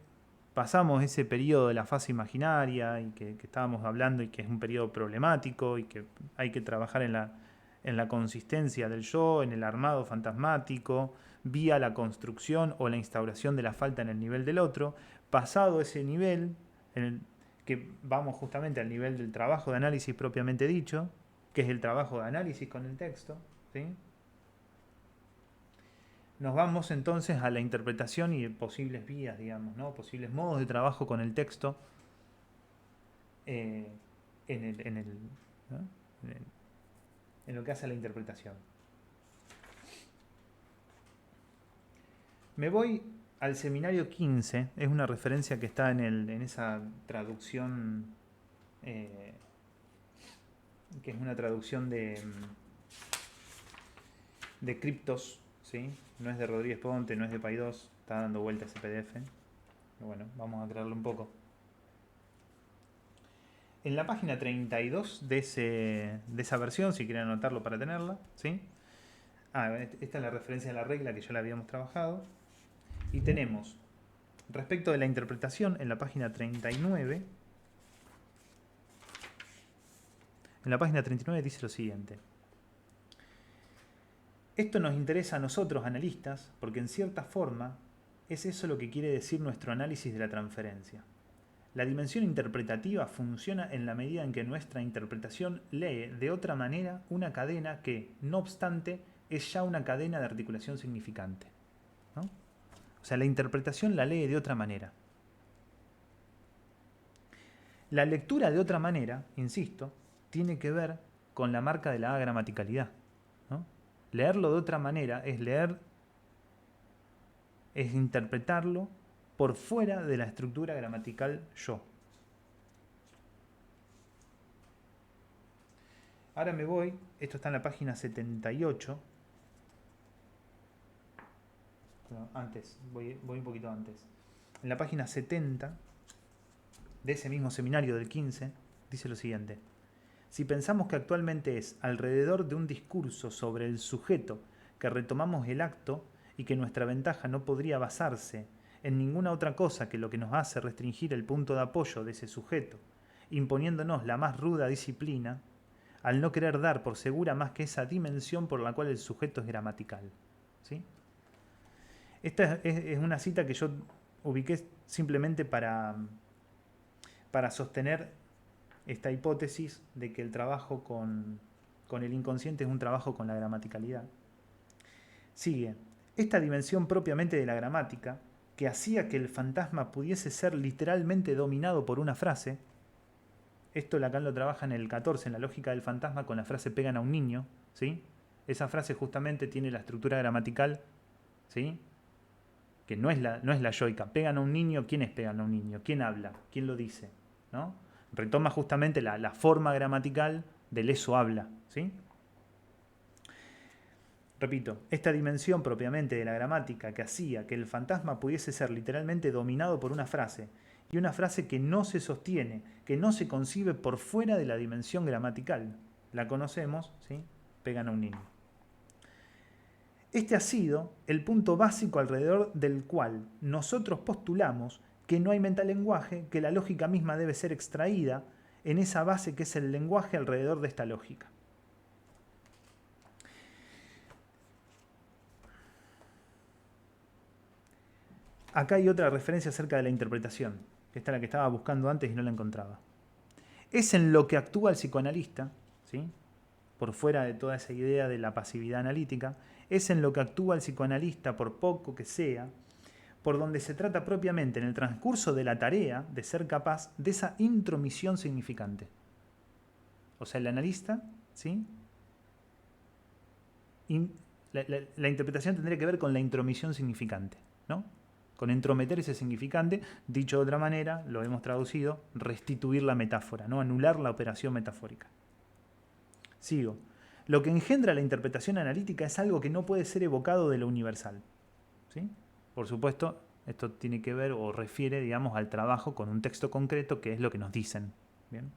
[SPEAKER 1] pasamos ese periodo de la fase imaginaria y que estábamos hablando y que es un periodo problemático y que hay que trabajar en la consistencia del yo, en el armado fantasmático, vía la construcción o la instauración de la falta en el nivel del otro. Pasado ese nivel, que vamos justamente al nivel del trabajo de análisis propiamente dicho, que es el trabajo de análisis con el texto, ¿sí? Nos vamos entonces a la interpretación y posibles vías, digamos, ¿no? Posibles modos de trabajo con el texto en lo que hace a la interpretación. Me voy al seminario 15, es una referencia que está en esa traducción, que es una traducción de Criptos, ¿sí? No es de Rodríguez Ponte, no es de Paidós, está dando vuelta ese PDF. Pero bueno, vamos a aclararlo un poco. En la página 32 de esa versión, si quieren anotarlo para tenerla, ¿sí? Esta es la referencia de la regla que ya la habíamos trabajado. Y tenemos, respecto de la interpretación, en la página 39, dice lo siguiente. Esto nos interesa a nosotros, analistas, porque en cierta forma es eso lo que quiere decir nuestro análisis de la transferencia. La dimensión interpretativa funciona en la medida en que nuestra interpretación lee de otra manera una cadena que, no obstante, es ya una cadena de articulación significante, ¿no? O sea, la interpretación la lee de otra manera. La lectura de otra manera, insisto, tiene que ver con la marca de la agramaticalidad, ¿no? Leerlo de otra manera es interpretarlo por fuera de la estructura gramatical yo. Ahora me voy, esto está en la página 78. No, antes, voy un poquito antes. En la página 70 de ese mismo seminario del 15, dice lo siguiente. Si pensamos que actualmente es alrededor de un discurso sobre el sujeto que retomamos el acto y que nuestra ventaja no podría basarse en ninguna otra cosa que lo que nos hace restringir el punto de apoyo de ese sujeto, imponiéndonos la más ruda disciplina, al no querer dar por segura más que esa dimensión por la cual el sujeto es gramatical, ¿sí? Esta es una cita que yo ubiqué simplemente para sostener esta hipótesis de que el trabajo con el inconsciente es un trabajo con la gramaticalidad. Sigue, esta dimensión propiamente de la gramática, que hacía que el fantasma pudiese ser literalmente dominado por una frase, esto Lacan lo trabaja en el 14, en la lógica del fantasma, con la frase pegan a un niño, ¿sí? Esa frase justamente tiene la estructura gramatical, ¿sí? Que no es la yoica. Pegan a un niño, ¿quiénes pegan a un niño? ¿Quién habla? ¿Quién lo dice? ¿No? Retoma justamente la forma gramatical del eso habla, ¿sí? Repito, esta dimensión propiamente de la gramática que hacía que el fantasma pudiese ser literalmente dominado por una frase, y una frase que no se sostiene, que no se concibe por fuera de la dimensión gramatical. La conocemos, ¿sí? Pegan a un niño. Este ha sido el punto básico alrededor del cual nosotros postulamos que no hay metalenguaje, que la lógica misma debe ser extraída en esa base que es el lenguaje alrededor de esta lógica. Acá hay otra referencia acerca de la interpretación, que esta es la que estaba buscando antes y no la encontraba. Es en lo que actúa el psicoanalista, ¿sí? Por fuera de toda esa idea de la pasividad analítica, es en lo que actúa el psicoanalista, por poco que sea, por donde se trata propiamente en el transcurso de la tarea de ser capaz de esa intromisión significante. O sea, el analista, ¿sí? La interpretación tendría que ver con la intromisión significante, ¿no? Con entrometer ese significante, dicho de otra manera, lo hemos traducido, restituir la metáfora, ¿no? Anular la operación metafórica. Sigo. Lo que engendra la interpretación analítica es algo que no puede ser evocado de lo universal, ¿sí? Por supuesto, esto tiene que ver o refiere, digamos, al trabajo con un texto concreto, que es lo que nos dicen, ¿bien?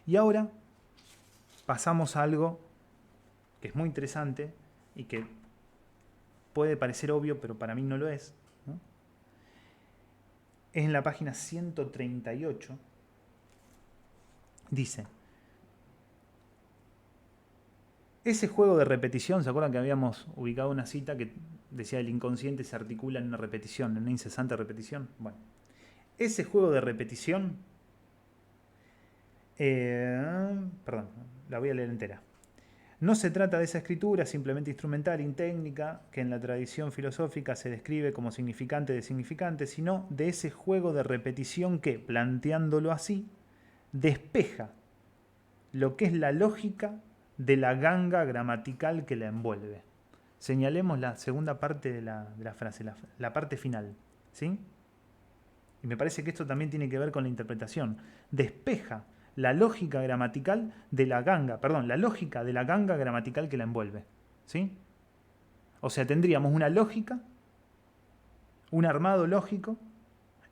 [SPEAKER 1] Y ahora pasamos a algo que es muy interesante y que puede parecer obvio, pero para mí no lo es, ¿no? Es en la página 138. Dice: ese juego de repetición, ¿se acuerdan que habíamos ubicado una cita que decía el inconsciente se articula en una repetición, en una incesante repetición? Bueno, ese juego de repetición, perdón, la voy a leer entera. No se trata de esa escritura simplemente instrumental, intécnica, que en la tradición filosófica se describe como significante de significante, sino de ese juego de repetición que, planteándolo así, despeja lo que es la lógica de la ganga gramatical que la envuelve. Señalemos la segunda parte de la frase, la parte final, ¿sí? Y me parece que esto también tiene que ver con la interpretación. Despeja la lógica gramatical de la ganga, perdón, la lógica de la ganga gramatical que la envuelve, ¿sí? O sea, tendríamos una lógica, un armado lógico,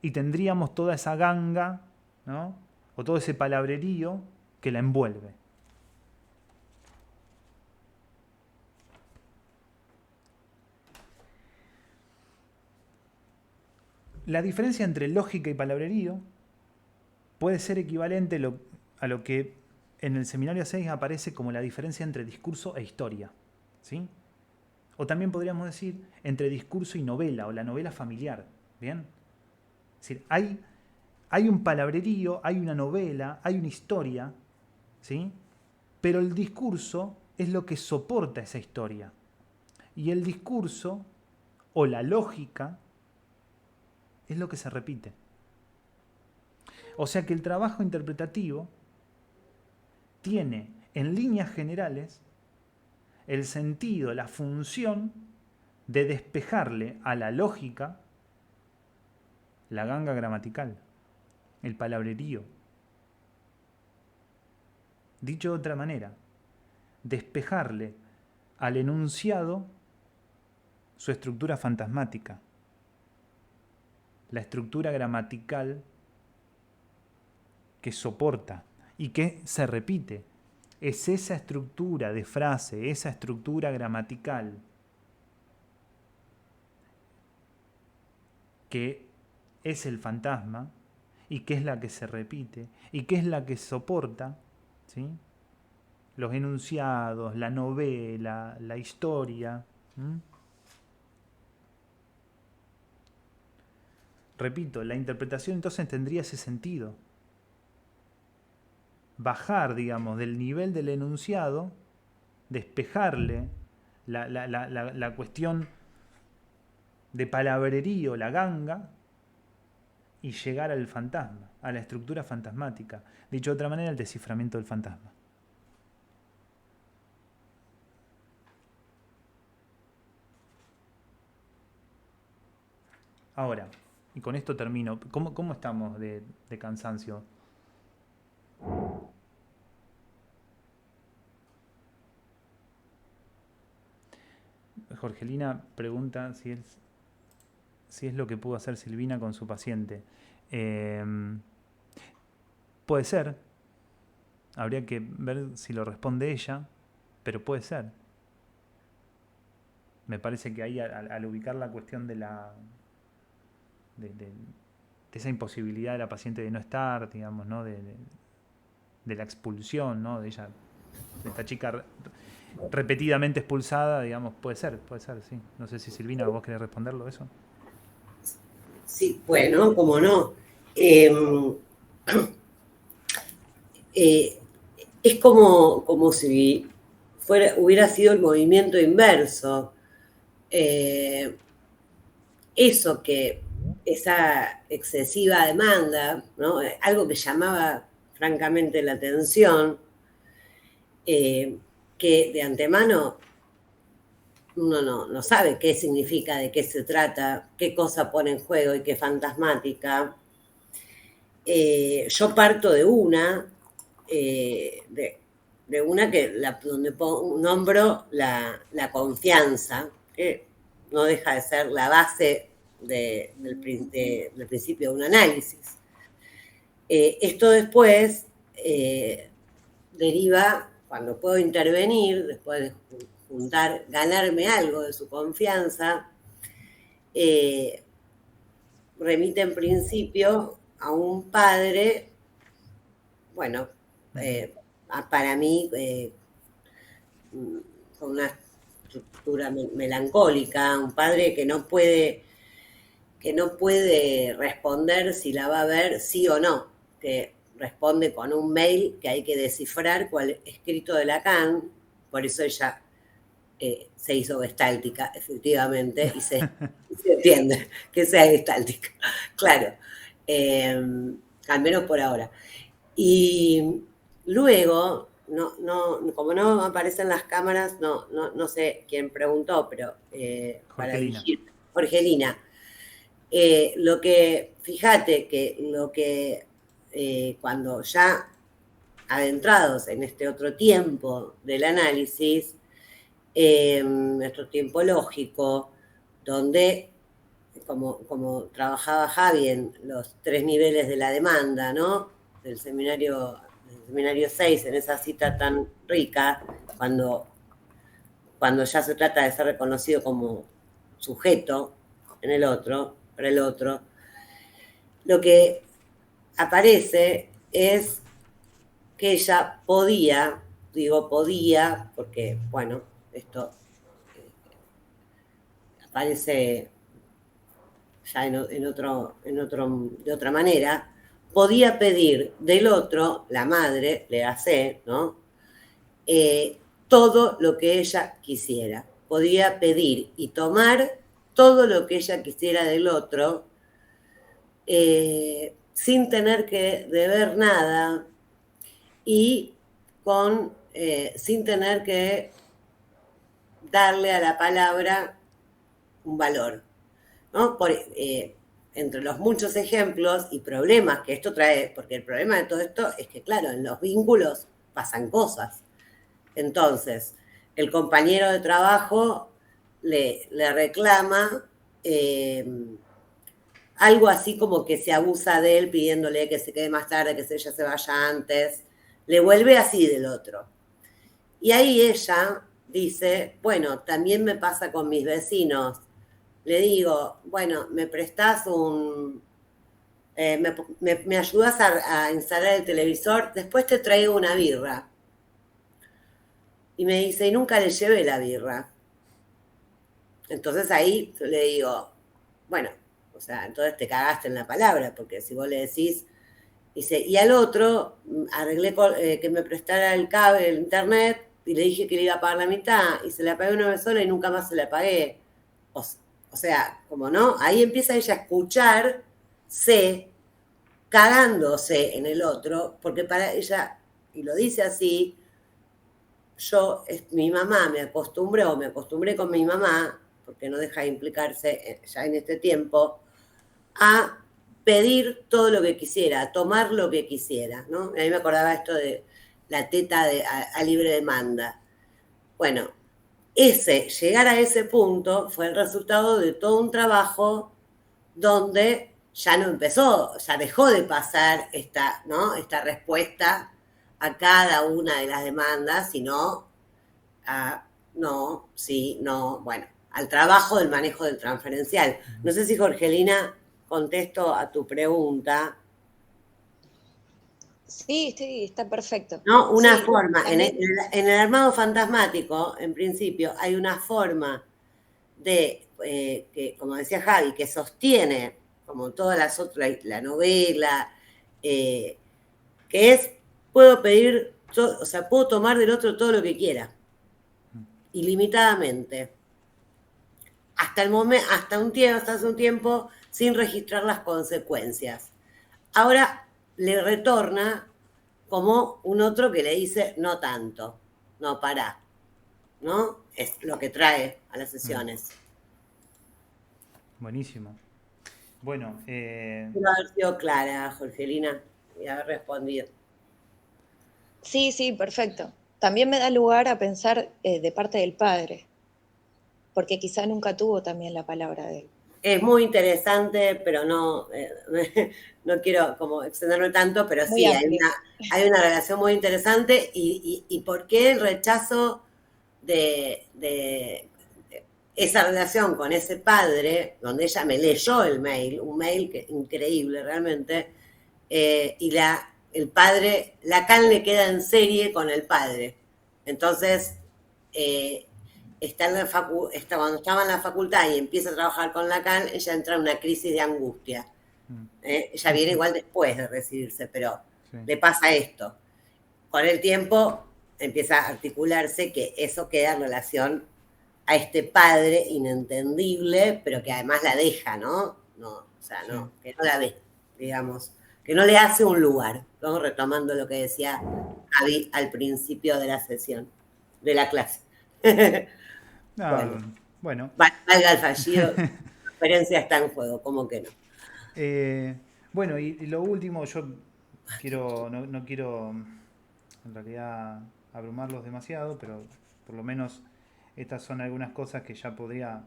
[SPEAKER 1] y tendríamos toda esa ganga, ¿no? O todo ese palabrerío que la envuelve. La diferencia entre lógica y palabrerío puede ser equivalente a lo que en el seminario 6 aparece como la diferencia entre discurso e historia, ¿sí? O también podríamos decir entre discurso y novela, o la novela familiar, ¿bien? Es decir, hay un palabrerío, hay una novela, hay una historia, ¿sí? Pero el discurso es lo que soporta esa historia. Y el discurso, o la lógica, es lo que se repite. O sea que el trabajo interpretativo tiene, en líneas generales, el sentido, la función de despejarle a la lógica la ganga gramatical, el palabrerío. Dicho de otra manera, despejarle al enunciado su estructura fantasmática, la estructura gramatical que soporta y que se repite. Es esa estructura de frase, esa estructura gramatical que es el fantasma y que es la que se repite y que es la que soporta, ¿sí?, los enunciados, la novela, la historia. Repito, la interpretación entonces tendría ese sentido. Bajar, digamos, del nivel del enunciado, despejarle la cuestión de palabrerío, la ganga, y llegar al fantasma, a la estructura fantasmática. Dicho de otra manera, el desciframiento del fantasma. Ahora, y con esto termino, ¿cómo estamos de cansancio? Jorgelina pregunta si es lo que pudo hacer Silvina con su paciente. Puede ser. Habría que ver si lo responde ella, pero puede ser. Me parece que ahí al ubicar la cuestión de esa imposibilidad de la paciente de no estar, digamos, ¿no? De la expulsión, ¿no? De ella, de esta chica repetidamente expulsada, digamos, puede ser, sí. No sé si Silvina, vos querés responderlo eso.
[SPEAKER 3] Sí, bueno, cómo no. Es como si hubiera sido el movimiento inverso. Eso que esa excesiva demanda, ¿no? Algo que llamaba francamente la atención, que de antemano uno no sabe qué significa, de qué se trata, qué cosa pone en juego y qué fantasmática. Yo parto de una, de una donde nombro la confianza, que no deja de ser la base del principio de un análisis. Esto después deriva, cuando puedo intervenir, después de ganarme algo de su confianza, remite en principio a un padre, bueno, para mí, con una estructura melancólica, un padre que no puede responder si la va a ver sí o no, que responde con un mail que hay que descifrar cuál escrito de Lacan, por eso ella se hizo gestáltica, efectivamente, y se entiende que sea gestáltica, claro, al menos por ahora. Y luego, como no aparecen las cámaras, no sé quién preguntó, pero para dirigir, Jorgelina, fíjate que cuando ya adentrados en este otro tiempo del análisis, nuestro tiempo lógico, donde, como trabajaba Javi en los 3 niveles de la demanda, ¿no? Del seminario 6, en esa cita tan rica, cuando ya se trata de ser reconocido como sujeto en el otro, para el otro, lo que aparece es que ella podía, digo podía, porque, bueno, esto aparece ya de otra manera, podía pedir del otro, la madre, le hace, ¿no? Todo lo que ella quisiera. Podía pedir y tomar todo lo que ella quisiera del otro, sin tener que deber nada y sin tener que darle a la palabra un valor, ¿no? Entre los muchos ejemplos y problemas que esto trae, porque el problema de todo esto es que, claro, en los vínculos pasan cosas. Entonces, el compañero de trabajo le reclama algo así como que se abusa de él pidiéndole que se quede más tarde, que ella se vaya antes. Le vuelve así del otro. Y ahí ella dice, bueno, también me pasa con mis vecinos. Le digo, bueno, ¿me prestás me ayudas a instalar el televisor? Después te traigo una birra. Y me dice, y nunca le llevé la birra. Entonces ahí le digo, bueno, o sea, entonces te cagaste en la palabra, porque si vos le decís, dice, y al otro arreglé que me prestara el cable, el internet, y le dije que le iba a pagar la mitad, y se la pagué una vez sola y nunca más se la pagué. O sea, como no, ahí empieza ella a escucharse cagándose en el otro, porque para ella, y lo dice así, mi mamá me acostumbré con mi mamá, porque no deja de implicarse ya en este tiempo, a pedir todo lo que quisiera, a tomar lo que quisiera, ¿no? A mí me acordaba esto de la teta a libre demanda. Bueno, llegar a ese punto fue el resultado de todo un trabajo donde ya no empezó, ya dejó de pasar esta respuesta a cada una de las demandas, sino a no, sí, no, bueno, al trabajo del manejo del transferencial. No sé si, Jorgelina, contesto a tu pregunta.
[SPEAKER 7] Sí, está perfecto.
[SPEAKER 3] ¿No? Una
[SPEAKER 7] sí,
[SPEAKER 3] forma,
[SPEAKER 7] también...
[SPEAKER 3] en el armado fantasmático, en principio, hay una forma de, que, como decía Javi, que sostiene, como todas las otras, la novela, que es, puedo pedir, o sea, puedo tomar del otro todo lo que quiera. ilimitadamente, hasta hace un tiempo, sin registrar las consecuencias. Ahora le retorna como un otro que le dice, no tanto, no, pará, ¿no? Es lo que trae a las sesiones.
[SPEAKER 1] Buenísimo. Bueno,
[SPEAKER 3] Quiero haber sido clara, Jorgelina, y haber respondido.
[SPEAKER 7] Sí, sí, perfecto. También me da lugar a pensar de parte del padre, porque quizá nunca tuvo también la palabra de él.
[SPEAKER 3] Es muy interesante, pero no, no quiero como extenderme tanto, pero
[SPEAKER 7] Muy
[SPEAKER 3] sí,
[SPEAKER 7] amplio.
[SPEAKER 3] hay una relación muy interesante y por qué el rechazo de esa relación con ese padre, donde ella me leyó el mail, un mail que, increíble realmente, y el padre, Lacan le queda en serie con el padre. Entonces, cuando estaba en la facultad y empieza a trabajar con Lacan, ella entra en una crisis de angustia. Ella viene igual después de recibirse, pero
[SPEAKER 1] sí.
[SPEAKER 3] le pasa esto. Con el tiempo empieza a articularse que eso queda en relación a este padre inentendible, pero que además la deja, ¿no? No, o sea,
[SPEAKER 1] Sí.
[SPEAKER 3] no, que no la ve, digamos, que no le hace un lugar, ¿no? Retomando lo que decía Javi al principio de la sesión, de la clase.
[SPEAKER 1] Ah, bueno.
[SPEAKER 3] Valga el fallido, la referencia está en juego, ¿cómo que no?
[SPEAKER 1] Bueno, y lo último, yo no quiero en realidad abrumarlos demasiado, pero por lo menos estas son algunas cosas que ya podría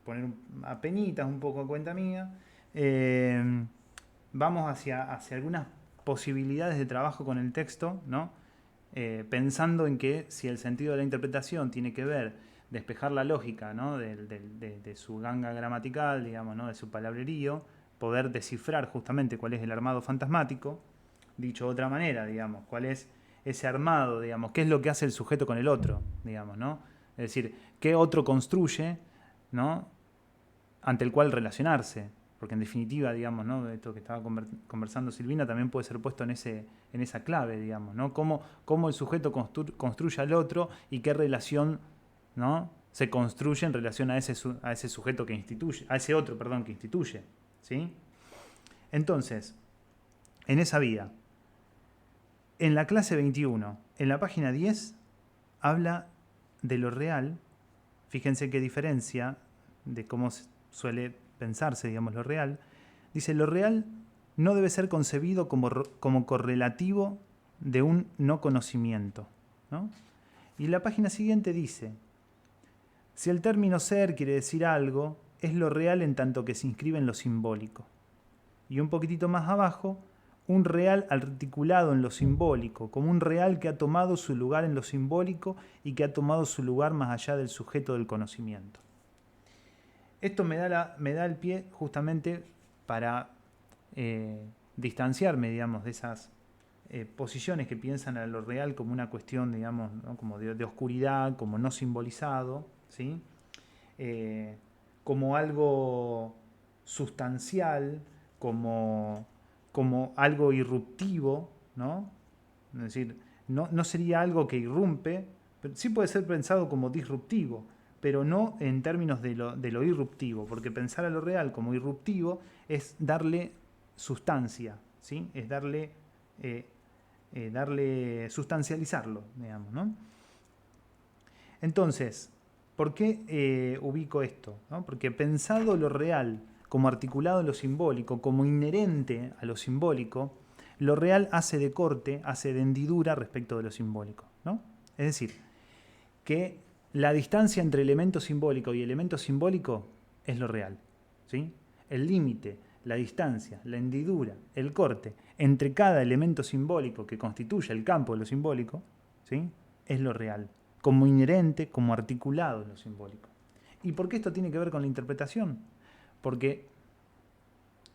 [SPEAKER 1] poner apenitas un poco a cuenta mía. Vamos hacia algunas posibilidades de trabajo con el texto, ¿no? Pensando en que si el sentido de la interpretación tiene que ver despejar la lógica, ¿no? de su ganga gramatical, digamos, ¿no? De su palabrerío, poder descifrar justamente cuál es el armado fantasmático, dicho de otra manera, digamos, cuál es ese armado, digamos, qué es lo que hace el sujeto con el otro, digamos, ¿no? Es decir, qué otro construye, ¿no? Ante el cual relacionarse, porque en definitiva, digamos, ¿no? Esto que estaba conversando Silvina también puede ser puesto en esa clave, digamos, ¿no? Cómo el sujeto construye al otro y qué relación, ¿no? Se construye en relación a ese sujeto que instituye, a ese otro, perdón, que instituye, ¿sí? Entonces, en esa vía, en la clase 21, en la página 10, habla de lo real. Fíjense qué diferencia de cómo suele pensarse, digamos, lo real. Dice, lo real no debe ser concebido como correlativo de un no conocimiento, ¿no? Y la página siguiente dice, si el término ser quiere decir algo, es lo real en tanto que se inscribe en lo simbólico. Y un poquitito más abajo, un real articulado en lo simbólico, como un real que ha tomado su lugar en lo simbólico y que ha tomado su lugar más allá del sujeto del conocimiento. Esto me da el pie justamente para distanciarme, digamos, de esas posiciones que piensan a lo real como una cuestión, digamos, ¿no? Como de oscuridad, como no simbolizado, ¿sí? Como algo sustancial, como algo irruptivo, ¿no? Es decir, no sería algo que irrumpe, pero sí puede ser pensado como disruptivo, pero no en términos de lo irruptivo, porque pensar a lo real como irruptivo es darle sustancia, ¿sí? Es darle sustancializarlo, digamos, ¿no? Entonces, ¿por qué ubico esto? ¿No? Porque pensado lo real como articulado en lo simbólico, como inherente a lo simbólico, lo real hace de corte, hace de hendidura respecto de lo simbólico, ¿no? Es decir, que la distancia entre elemento simbólico y elemento simbólico es lo real, ¿sí? El límite, la distancia, la hendidura, el corte entre cada elemento simbólico que constituye el campo de lo simbólico, ¿sí? Es lo real, como inherente, como articulado en lo simbólico. ¿Y por qué esto tiene que ver con la interpretación? Porque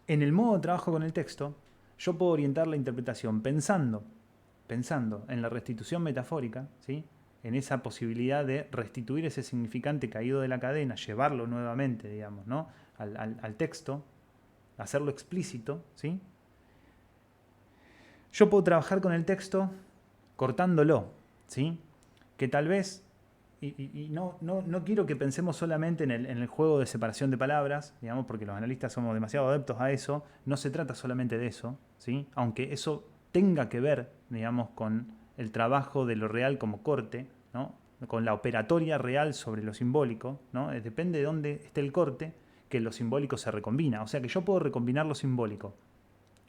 [SPEAKER 1] en el modo de trabajo con el texto, yo puedo orientar la interpretación pensando en la restitución metafórica, ¿sí? En esa posibilidad de restituir ese significante caído de la cadena, llevarlo nuevamente, digamos, ¿no? al texto, hacerlo explícito, ¿sí? Yo puedo trabajar con el texto cortándolo, ¿sí? Que tal vez, y no quiero que pensemos solamente en el juego de separación de palabras, digamos, porque los analistas somos demasiado adeptos a eso. No se trata solamente de eso, ¿sí? Aunque eso tenga que ver, digamos, con el trabajo de lo real como corte, ¿no? Con la operatoria real sobre lo simbólico, ¿no? Depende de dónde esté el corte, que lo simbólico se recombina. O sea que yo puedo recombinar lo simbólico,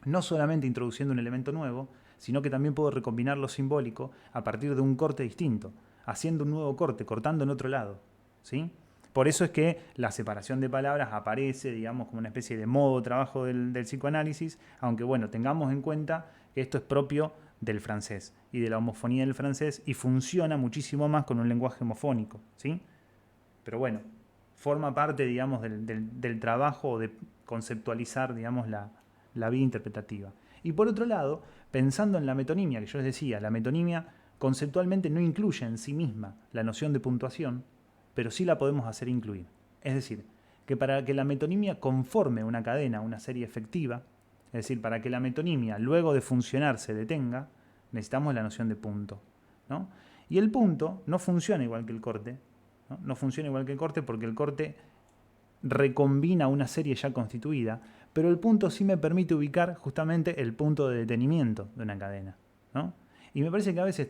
[SPEAKER 1] no solamente introduciendo un elemento nuevo, sino que también puedo recombinar lo simbólico a partir de un corte distinto, haciendo un nuevo corte, cortando en otro lado, ¿sí? Por eso es que la separación de palabras aparece, digamos, como una especie de modo de trabajo del psicoanálisis, aunque, bueno, tengamos en cuenta que esto es propio del francés y de la homofonía del francés y funciona muchísimo más con un lenguaje homofónico, ¿sí? Pero bueno, forma parte, digamos, del trabajo de conceptualizar, digamos, la vía interpretativa. Y por otro lado, pensando en la metonimia, que yo les decía, la metonimia conceptualmente no incluye en sí misma la noción de puntuación, pero sí la podemos hacer incluir. Es decir, que para que la metonimia conforme una cadena, una serie efectiva, es decir, para que la metonimia luego de funcionar se detenga, necesitamos la noción de punto, ¿no? Y el punto no funciona igual que el corte, ¿no? No funciona igual que el corte porque el corte recombina una serie ya constituida, pero el punto sí me permite ubicar justamente el punto de detenimiento de una cadena, ¿no? Y me parece que a veces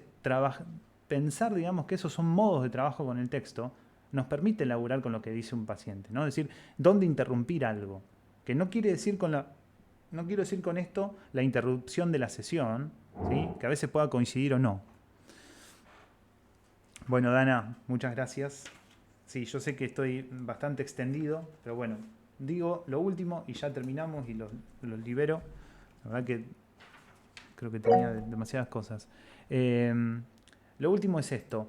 [SPEAKER 1] pensar, digamos, que esos son modos de trabajo con el texto, nos permite elaborar con lo que dice un paciente, ¿no? Es decir, dónde interrumpir algo, que no quiero decir con esto la interrupción de la sesión, ¿sí? Que a veces pueda coincidir o no. Bueno, Dana, muchas gracias. Sí, yo sé que estoy bastante extendido, pero bueno, digo lo último y ya terminamos y los libero. La verdad que creo que tenía demasiadas cosas. Lo último es esto.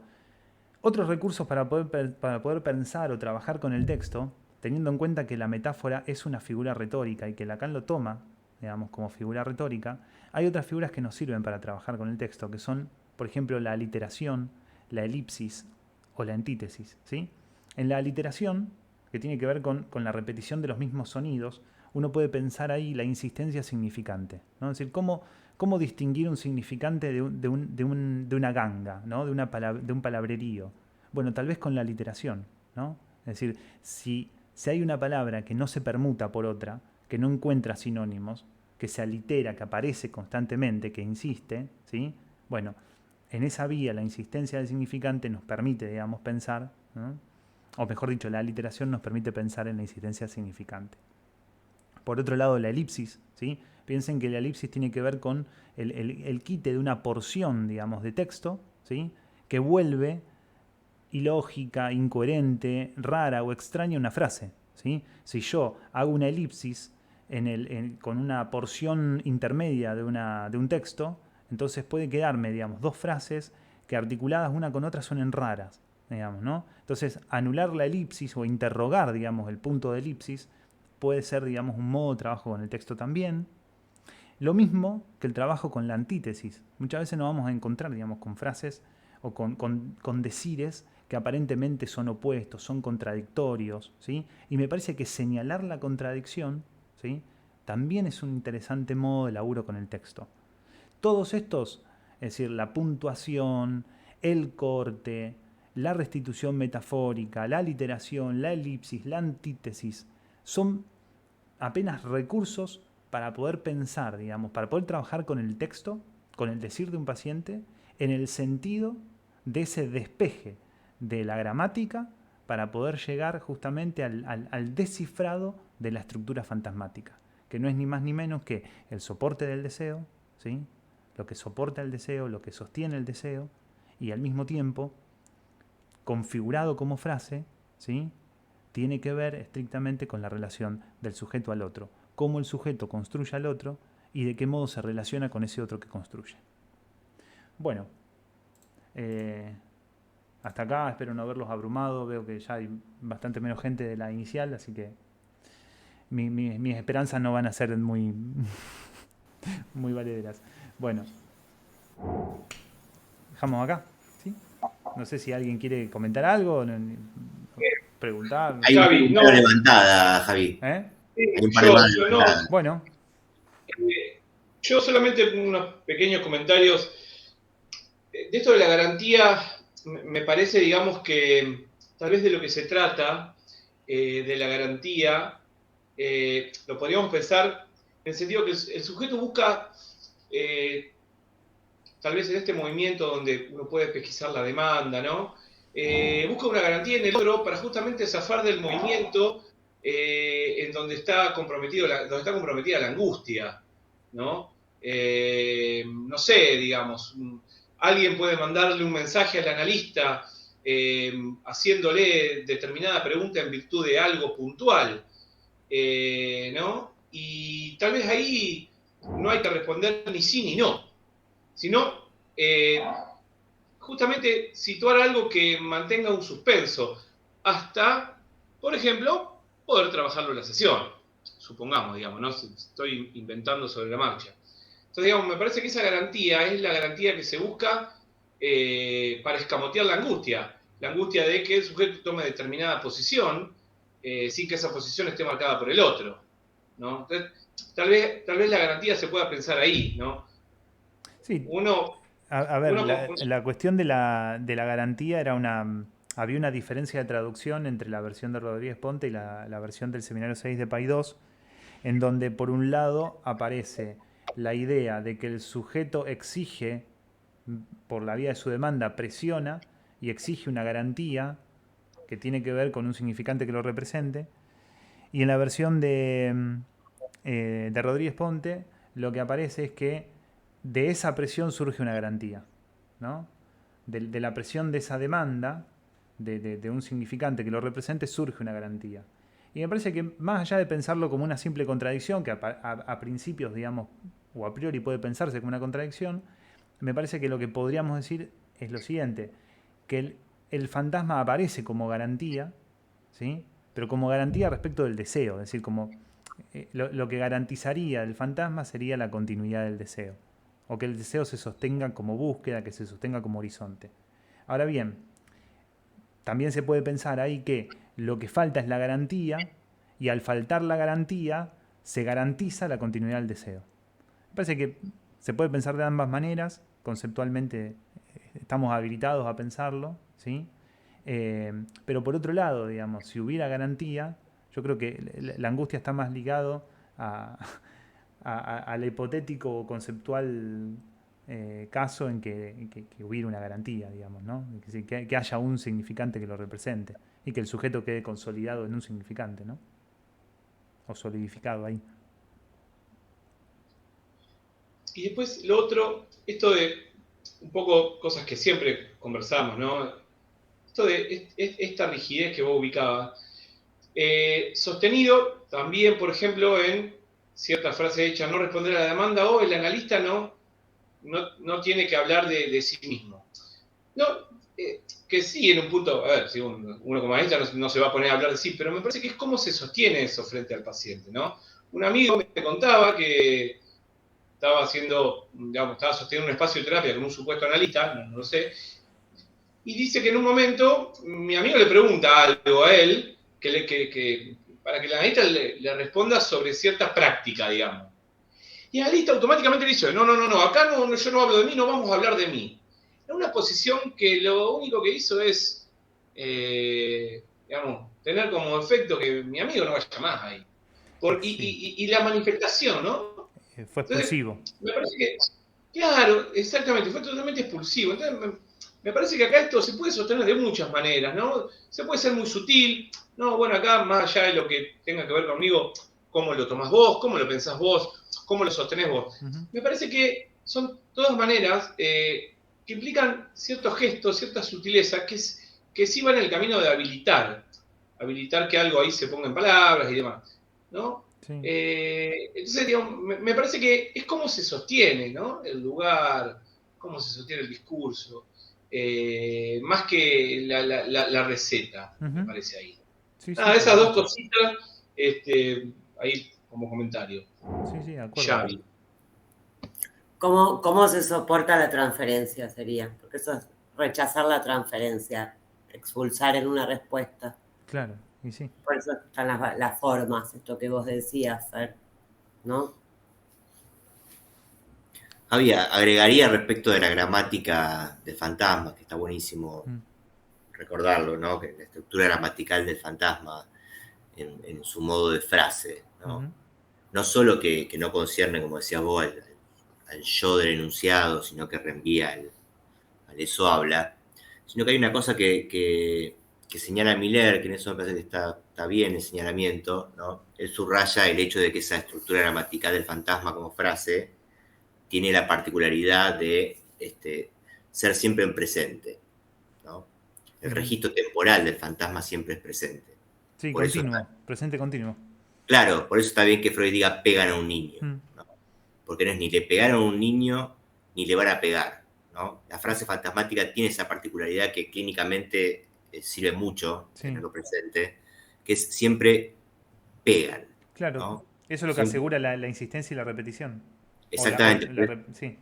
[SPEAKER 1] Otros recursos para poder pensar o trabajar con el texto, teniendo en cuenta que la metáfora es una figura retórica y que Lacan lo toma, digamos, como figura retórica, hay otras figuras que nos sirven para trabajar con el texto, que son, por ejemplo, la aliteración, la elipsis o la antítesis, ¿sí? En la aliteración, que tiene que ver con la repetición de los mismos sonidos, uno puede pensar ahí la insistencia significante, ¿no? Es decir, cómo distinguir un significante de una ganga, ¿no? de un palabrerío. Bueno, tal vez con la aliteración, ¿no? Es decir, si hay una palabra que no se permuta por otra, que no encuentra sinónimos, que se alitera, que aparece constantemente, que insiste, ¿sí? Bueno, en esa vía la insistencia del significante nos permite, digamos, pensar, ¿no? O mejor dicho, la aliteración nos permite pensar en la insistencia significante. Por otro lado, la elipsis, ¿sí? Piensen que la elipsis tiene que ver con el quite de una porción, digamos, de texto, ¿sí? Que vuelve ilógica, incoherente, rara o extraña una frase, ¿sí? Si yo hago una elipsis con una porción intermedia de un texto, entonces puede quedarme, digamos, dos frases que articuladas una con otra suenen raras, digamos, ¿no? Entonces, anular la elipsis o interrogar, digamos, el punto de elipsis puede ser, digamos, un modo de trabajo con el texto también. Lo mismo que el trabajo con la antítesis. Muchas veces nos vamos a encontrar, digamos, con frases o con decires que aparentemente son opuestos, son contradictorios, ¿sí? Y me parece que señalar la contradicción, ¿sí? También es un interesante modo de laburo con el texto. Todos estos, es decir, la puntuación, el corte, la restitución metafórica, la aliteración, la elipsis, la antítesis, son apenas recursos para poder pensar, digamos, para poder trabajar con el texto, con el decir de un paciente, en el sentido de ese despeje de la gramática para poder llegar justamente al descifrado de la estructura fantasmática, que no es ni más ni menos que el soporte del deseo, ¿sí? Lo que soporta el deseo, lo que sostiene el deseo, y al mismo tiempo, configurado como frase, ¿sí? Tiene que ver estrictamente con la relación del sujeto al otro, cómo el sujeto construye al otro y de qué modo se relaciona con ese otro que construye. Bueno, hasta acá espero no haberlos abrumado, veo que ya hay bastante menos gente de la inicial, así que mis esperanzas no van a ser muy, muy valederas. Bueno, dejamos acá, ¿sí? No sé si alguien quiere comentar algo, preguntar.
[SPEAKER 4] Hay
[SPEAKER 2] Javi,
[SPEAKER 4] una mano levantada, Javi.
[SPEAKER 1] ¿Eh?
[SPEAKER 4] Hay un par de manos levantadas.
[SPEAKER 1] Bueno.
[SPEAKER 2] Yo solamente unos pequeños comentarios. De esto de la garantía, me parece, digamos, que tal vez de lo que se trata, de la garantía, lo podríamos pensar en el sentido que el sujeto busca, tal vez en este movimiento donde uno puede pesquisar la demanda, ¿no? Busca una garantía en el otro para justamente zafar del movimiento en donde está comprometida la angustia, ¿no? No sé, digamos, alguien puede mandarle un mensaje al analista haciéndole determinada pregunta en virtud de algo puntual, ¿no? Y tal vez ahí no hay que responder ni sí ni no, sino justamente situar algo que mantenga un suspenso hasta, por ejemplo, poder trabajarlo en la sesión, supongamos, digamos, ¿no? Estoy inventando sobre la marcha. Entonces, digamos, me parece que esa garantía es la garantía que se busca para escamotear la angustia de que el sujeto tome determinada posición sin que esa posición esté marcada por el otro, ¿no? Entonces, tal vez la garantía se pueda pensar ahí, ¿no?
[SPEAKER 1] Sí,
[SPEAKER 2] Uno,
[SPEAKER 1] a ver,
[SPEAKER 2] uno
[SPEAKER 1] la cuestión de la garantía era había una diferencia de traducción entre la versión de Rodríguez Ponte y la versión del Seminario 6 de Paidós, en donde por un lado aparece la idea de que el sujeto exige, por la vía de su demanda, presiona y exige una garantía que tiene que ver con un significante que lo represente, y en la versión de Rodríguez Ponte lo que aparece es que de esa presión surge una garantía, ¿no? De la presión de esa demanda, de un significante que lo represente, surge una garantía. Y me parece que más allá de pensarlo como una simple contradicción, que a principios, digamos, o a priori puede pensarse como una contradicción, me parece que lo que podríamos decir es lo siguiente, que el fantasma aparece como garantía, ¿sí? Pero como garantía respecto del deseo, es decir, como lo que garantizaría el fantasma sería la continuidad del deseo, o que el deseo se sostenga como búsqueda, que se sostenga como horizonte. Ahora bien, también se puede pensar ahí que lo que falta es la garantía, y al faltar la garantía se garantiza la continuidad del deseo. Me parece que se puede pensar de ambas maneras, conceptualmente estamos habilitados a pensarlo, ¿sí? Pero por otro lado, digamos, si hubiera garantía, yo creo que la angustia está más ligado al hipotético o conceptual caso en que hubiera una garantía, digamos, ¿no? Que haya un significante que lo represente y que el sujeto quede consolidado en un significante, ¿no? O solidificado ahí.
[SPEAKER 2] y después lo otro, esto de un poco cosas que siempre conversamos, ¿no? Esto de esta rigidez que vos ubicabas, sostenido también, por ejemplo, en cierta frase hecha, no responder a la demanda o el analista no tiene que hablar de sí mismo. No, que sí, en un punto, a ver, si uno como analista no se va a poner a hablar de sí, pero me parece que es cómo se sostiene eso frente al paciente, ¿no? Un amigo me contaba que estaba estaba sosteniendo un espacio de terapia con un supuesto analista, no lo sé, y dice que en un momento mi amigo le pregunta algo a él para que el analista le responda sobre cierta práctica, digamos. Y el analista automáticamente le dice, no, acá yo no hablo de mí, no vamos a hablar de mí. En una posición que lo único que hizo es, digamos, tener como efecto que mi amigo no vaya más ahí.
[SPEAKER 1] Sí.
[SPEAKER 2] Y la manifestación, ¿no?
[SPEAKER 1] Fue
[SPEAKER 2] Entonces,
[SPEAKER 1] expulsivo.
[SPEAKER 2] me parece que, claro, exactamente, fue totalmente expulsivo. Entonces, me parece que acá esto se puede sostener de muchas maneras, ¿no? Se puede ser muy sutil, ¿no? Bueno, acá, más allá de lo que tenga que ver conmigo, cómo lo tomás vos, cómo lo pensás vos, cómo lo sostenés vos.
[SPEAKER 1] Uh-huh.
[SPEAKER 2] Me parece que son todas maneras que implican ciertos gestos, cierta sutileza, que sí van en el camino de habilitar que algo ahí se ponga en palabras y demás, ¿no?
[SPEAKER 1] Sí.
[SPEAKER 2] Entonces, digamos, me parece que es cómo se sostiene, ¿no? El lugar, cómo se sostiene el discurso, más que la receta, me
[SPEAKER 1] Uh-huh.
[SPEAKER 2] parece ahí.
[SPEAKER 1] Sí,
[SPEAKER 2] Nada,
[SPEAKER 1] por
[SPEAKER 2] esas dos
[SPEAKER 1] supuesto.
[SPEAKER 2] cositas, ahí como comentario.
[SPEAKER 1] Sí, de acuerdo.
[SPEAKER 2] Xavi.
[SPEAKER 3] ¿Cómo se soporta la transferencia sería? Porque eso es rechazar la transferencia, expulsar en una respuesta.
[SPEAKER 1] Claro, y sí.
[SPEAKER 3] Por eso están las formas, esto que vos decías, Fer, ¿no?
[SPEAKER 4] Javi, agregaría respecto de la gramática del fantasma, que está buenísimo recordarlo, ¿no? Que la estructura gramatical del fantasma en su modo de frase, ¿no? No solo que no concierne, como decías vos, al yo del enunciado, sino que reenvía al eso habla, sino que hay una cosa que señala Miller, que en eso me parece que está bien el señalamiento, ¿no? Él subraya el hecho de que esa estructura gramatical del fantasma como frase tiene la particularidad de ser siempre en presente, ¿no? El registro temporal del fantasma siempre es presente.
[SPEAKER 1] Sí, por continuo, presente continuo.
[SPEAKER 4] Claro, por eso está bien que Freud diga pegan a un niño, ¿no? Porque no es ni le pegaron a un niño ni le van a pegar, ¿no? La frase fantasmática tiene esa particularidad que clínicamente sirve mucho, tenerlo presente, que es siempre pegan.
[SPEAKER 1] Claro,
[SPEAKER 4] ¿no?
[SPEAKER 1] Eso es lo que asegura la insistencia y la repetición.
[SPEAKER 4] Exactamente.
[SPEAKER 1] Sí.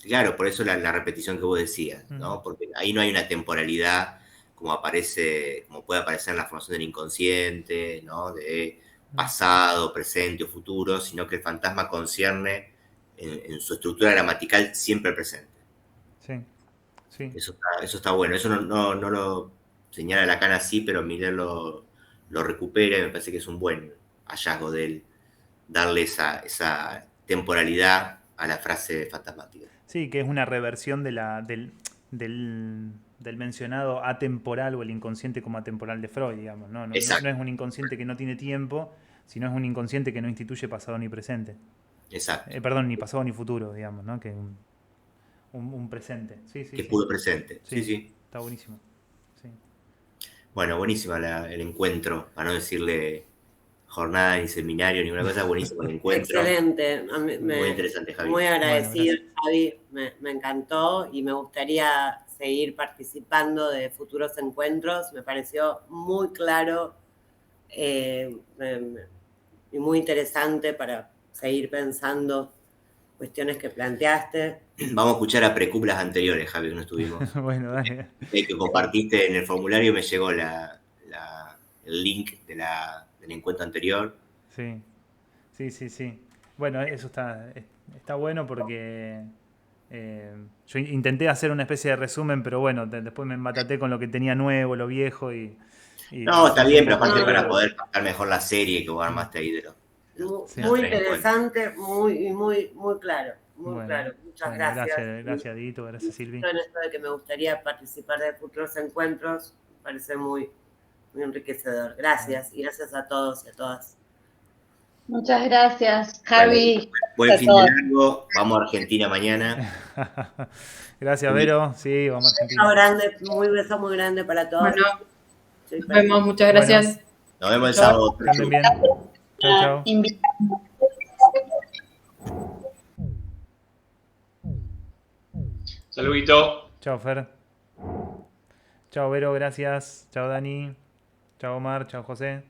[SPEAKER 4] Claro, por eso la repetición que vos decías, ¿no? Porque ahí no hay una temporalidad como puede aparecer en la formación del inconsciente, ¿no? De pasado, presente o futuro, sino que el fantasma concierne en su estructura gramatical siempre el presente.
[SPEAKER 1] Sí.
[SPEAKER 4] Eso está bueno. Eso no lo señala Lacan así, pero Miller lo recupera y me parece que es un buen hallazgo de él, darle esa temporalidad a la frase fantasmática.
[SPEAKER 1] Sí, que es una reversión del mencionado atemporal o el inconsciente como atemporal de Freud, digamos. No es un inconsciente que no tiene tiempo, sino es un inconsciente que no instituye pasado ni presente.
[SPEAKER 4] Exacto.
[SPEAKER 1] Perdón, ni pasado ni futuro, digamos, ¿no? Que un presente. Sí,
[SPEAKER 4] que puro presente. Sí.
[SPEAKER 1] Está buenísimo. Sí.
[SPEAKER 4] Bueno, buenísima el encuentro, para no decirle jornada ni seminario, ninguna cosa, buenísimo el encuentro.
[SPEAKER 3] Excelente.
[SPEAKER 4] Muy interesante, Javi.
[SPEAKER 3] Muy agradecido, Javi. Me encantó y me gustaría seguir participando de futuros encuentros. Me pareció muy claro y muy interesante para seguir pensando cuestiones que planteaste.
[SPEAKER 4] Vamos a escuchar a precuplas anteriores, Javi, que no estuvimos.
[SPEAKER 1] Bueno, dale.
[SPEAKER 4] El que compartiste en el formulario me llegó el link del encuentro anterior.
[SPEAKER 1] Sí. Bueno, eso está bueno porque yo intenté hacer una especie de resumen, pero bueno, después me embataté con lo que tenía nuevo, lo viejo
[SPEAKER 4] No, está bien, pero aparte para poder captar mejor la serie que vos armaste ahí de
[SPEAKER 3] muy interesante, muy claro. Muy claro. Muchas gracias.
[SPEAKER 1] Gracias, Dito. Gracias, Silvi.
[SPEAKER 3] En esto de que me gustaría participar de futuros encuentros, me parece muy enriquecedor. Gracias y gracias a todos y a todas.
[SPEAKER 8] Muchas gracias, Javi.
[SPEAKER 4] Buen fin de largo. Vamos a Argentina mañana.
[SPEAKER 1] Gracias, Vero. Sí, vamos a Argentina.
[SPEAKER 3] Un beso muy grande para todos.
[SPEAKER 6] Bueno, nos vemos. Muchas gracias.
[SPEAKER 4] Bueno, nos vemos el sábado.
[SPEAKER 1] También bien. Chao.
[SPEAKER 2] Saludito.
[SPEAKER 1] Chao, Fer. Chao, Vero, gracias. Chao, Dani. Chao, Omar. Chao, José.